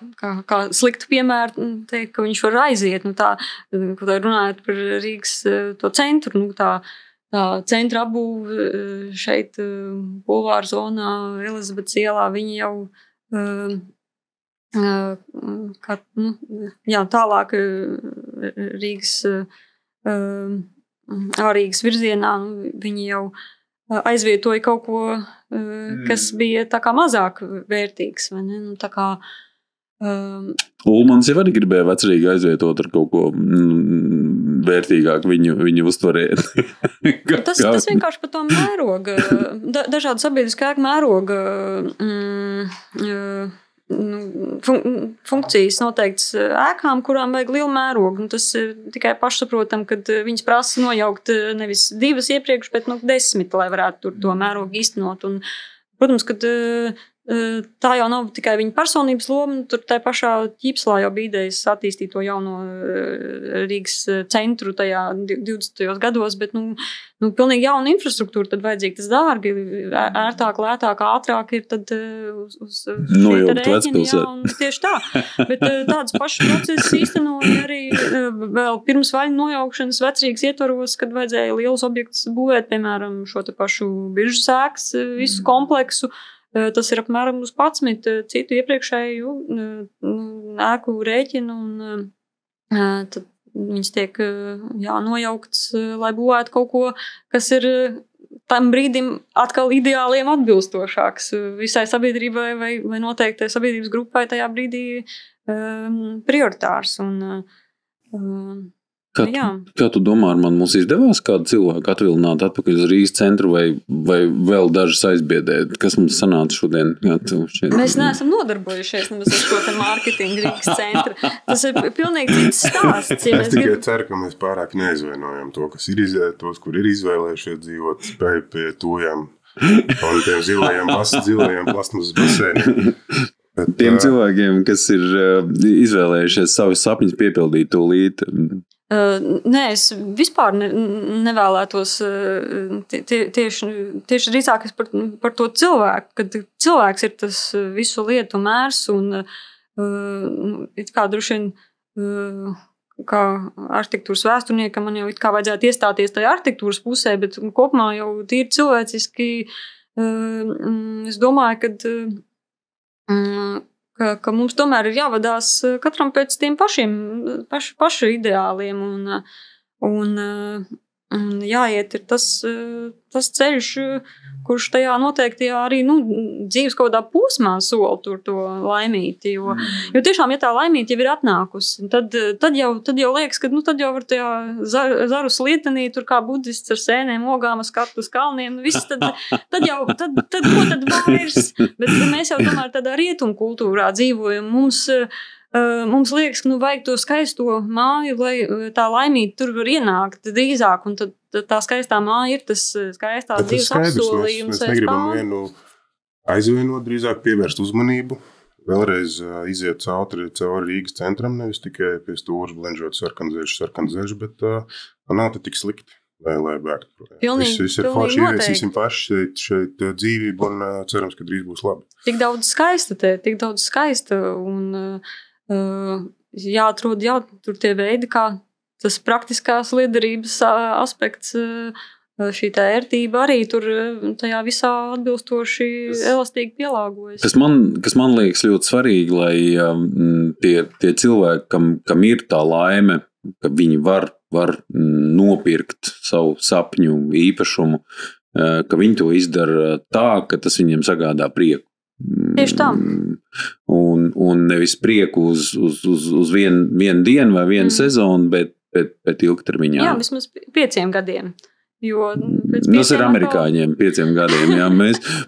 sliktu piemēru teikt, ka viņš var aiziet. Ko tā runājot par Rīgas to centru, tā centra apbūve šeit Bulvāra zonā, Elizabetes ielā, viņi jau tālāk Rīgas ārīgas virzienā, viņi jau aizvietoja kaut ko, kas bija tā kā mazāk vērtīgs, vai ne? Tā kā Ulmans jau arī gribēja Vecrīgu aizvietot ar kaut ko vērtīgāk viņu uztvarēt. Tas vienkārši par to mēroga, dažādu sabiedrisku ēku mēroga funkcijas noteikts ēkām, kurām vajag lielu mērogu. Tas ir tikai pašsaprotam, kad viņas prasa nojaukt nevis 2 iepriekš, bet 10, lai varētu tur to mērogu īstenot. Un, protams, kad tā jau nav tikai viņa personības loma, tur tā pašā ķīpslā jau bija idejas attīstīt to jauno Rīgas centru tajā 20. gados, bet pilnīgi jauna infrastruktūra, tad vajadzīgi tas dārgi, ērtāk, lētāk, ātrāk ir tad uz nojaukt vecpilsētu. Tieši tā, bet tādas pašas procesus īstenoja arī vēl pirms vaļu nojaukšanas Vecrīgas ietvaros, kad vajadzēja lielus objektus būvēt, piemēram, šo te pašu biržas ēkas, visu kompleksu. Tas ir apmēram uz 11 citu iepriekšēju ēku rēķinu, un tad viņas tiek nojauktas, lai būvētu kaut ko, kas ir tam brīdim atkal ideāliem atbilstošāks visai sabiedrībai vai noteiktai sabiedrības grupai tajā brīdī prioritārs. Kā tu domā, man mums izdevās kādu cilvēku atvilināt atpakaļ uz Rīgas centru vai vēl dažas aizbiedēt? Kas mums sanāca šodien? Mēs neesam nodarbojušies nemaz ar šo te mārketingu Rīgas centru. Tas ir pilnīgi cits stāsts. Ja es tikai ceru, ka mēs pārāk neizvainojam to, kas ir tos, kur ir izvēlējušies dzīvot spēju pie tujām un tiem zilajiem plasmasas basēniem. Tiem cilvēkiem, kas ir izvēlējušies savus sapņus piepildīt tūlīt. Nē, es vispār nevēlētos tieši drīzāk par to cilvēku, kad cilvēks ir tas visu lietu mērs un it kā droši vien kā arhitektūras vēsturniekam man jau it kā vajadzētu iestāties tajā arhitektūras pusē, bet kopumā jau tīri cilvēciski es domāju, ka mums tomēr ir jāvadās katram pēc tiem pašu ideāliem un jāiet ir tas ceļš, kurš tajā noteiktajā arī dzīves kaut kādā posmā sola to laimīti. Jo tiešām, ja tā laimīti jau ir atnākusi, tad jau liekas, ka tad jau var tajā zaru slietenī, tur kā budists ar sēnēm, ogām, skatu uz kalniem, viss, tad ko tad vairs? Bet mēs jau tomēr tādā rietumu kultūrā dzīvojam. Mums liekas, ka vajag to skaisto māju, lai tā laimīti tur var ienākt drīzāk, un tad tā skaistā māja ir tas skaistās dzīves apsolījums. Mēs negribam vienu aizvienot, drīzāk pievērst uzmanību, vēlreiz iziet cauri Rīgas centram, nevis tikai pie stūra blenžot sarkanzeļš, bet nav te tik slikti, lai bēgtu. Viss ir forši, ieviesīsim paši šeit dzīvību un cerams, ka drīz būs labi. Tik daudz skaista un jāatrod tur tie veidi, kā tas praktiskās liederības aspekts, šī tā ērtība arī tur tajā visā atbilstoši elastīgi pielāgojas. Kas man liekas ļoti svarīgi, lai tie cilvēki, kam ir tā laime, ka viņi var nopirkt savu sapņu īpašumu, ka viņi to izdara tā, ka tas viņiem sagādā prieku. Tieši tā. Un nevis prieku uz vienu dienu vai vienu sezonu, bet ilgtermiņā. Jā, vismaz 5 gadiem. Jo tas ir amerikāņiem 5 gadiem. Jā.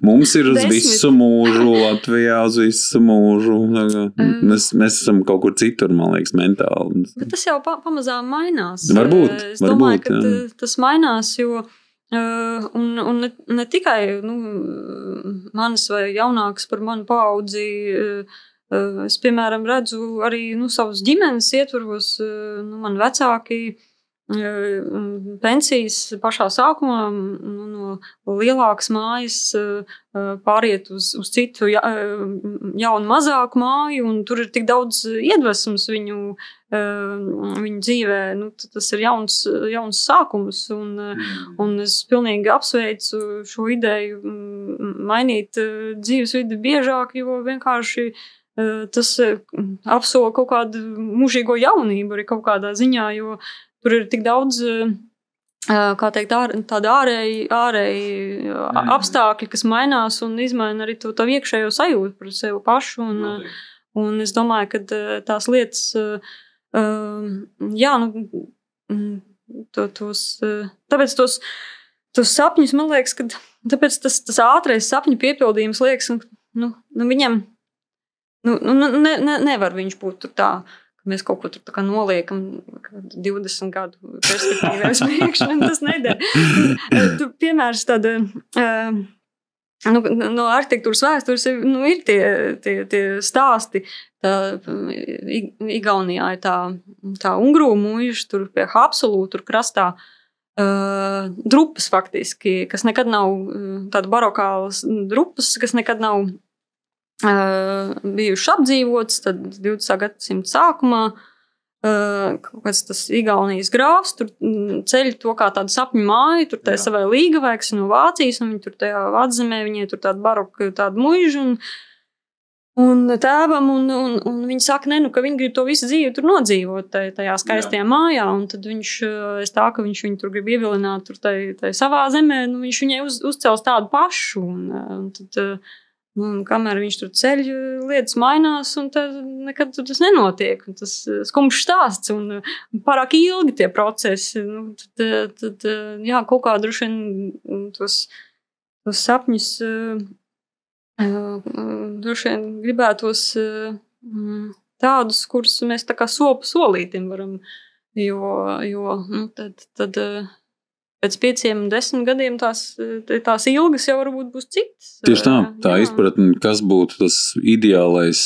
Mums ir uz visu mūžu, Latvijā uz visu mūžu. Mēs esam kaut kur citur, man liekas, mentāli. Bet tas jau pamazām mainās. Varbūt. Es domāju, ka tas mainās, jo un ne tikai manas vai jaunākas par manu paudzi, es, piemēram, redzu arī savus ģimenes ietvaros, mani vecāki pensijas pašā sākumā no lielākas mājas pāriet uz citu jaunu mazāku māju, un tur ir tik daudz iedvesmas viņu dzīvē. Tas ir jauns sākums, un es pilnīgi apsveicu šo ideju mainīt dzīvesvidi biežāk, jo vienkārši tas apsola kaut kādu mūžīgo jaunību arī kaut kādā ziņā, jo tur ir tik daudz, kā teikt, tāda ārēji apstākļi, kas mainās un izmaina arī to iekšējo sajūtu par sevi pašu. Un es domāju, ka tās lietas, tāpēc tos sapņus, man liekas, ka tāpēc tas ātrais sapņu piepildījums liekas, viņam nevar viņš būt tur tā. Mēs kaut ko tur tā kā noliekam 20 gadu perspektīvā uz priekšu, un tas nedara. Tu piemērs tāda, no arhitektūras vēstures ir tie stāsti. Igaunijā ir tā Ungrū mūža, tur pie Haapsalu, tur krastā drupas faktiski, kas nekad nav tāda barokālas drupas, kas nekad nav bijuši apdzīvots, tad 20. gadsimta sākumā kaut kāds tas Igaunijas grāfs tur ceļ to kā tādu sapņu māju, tur tā savai līgavai, kas no Vācijas, un viņi tur tajā atzemē, viņai tur tāda baroka, tāda muiža, un tēvam, un viņi saka, ka viņi grib to visu dzīvi tur nodzīvot tajā skaistajā mājā, un tad viņš viņu tur grib ievilināt tur tai savā zemē, viņš viņai uzcels tādu pašu, un tad Un kamēr viņš tur ceļ, lietas mainās, un nekad tas nenotiek. Tas skumjš stāsts, un pārāk ilgi tie procesi. Tad jā, kaut kā droši vien tos sapņus droši vien gribētos tādus, kurus mēs tā kā sopu solītim varam, jo tad pēc 5, 10 gadiem tās ilgas jau varbūt būs citas. Tieši tā izpratne, kas būtu tas ideālais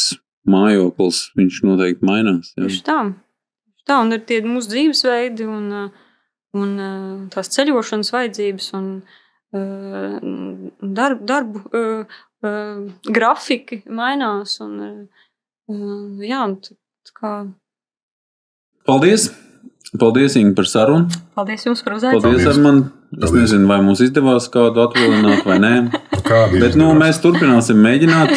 mājoklis, viņš noteikti mainās. Jā. Tieši tā, un ir tie mūsu dzīvesveidi un tās ceļošanas vajadzības un darbu grafiki mainās. Jā, tā kā... Paldies! Paldies, Inga, par sarunu. Paldies jums par uzaicinājumu. Paldies, Arman. Es nezinu, vai mums izdevās kādu atvilināt vai nē. Bet mēs turpināsim mēģināt.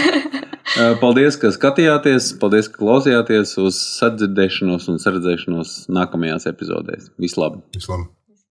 Paldies, ka skatījāties. Paldies, ka klausījāties uz sadzirdēšanos un saredzēšanos nākamajās epizodēs. Vislabāk!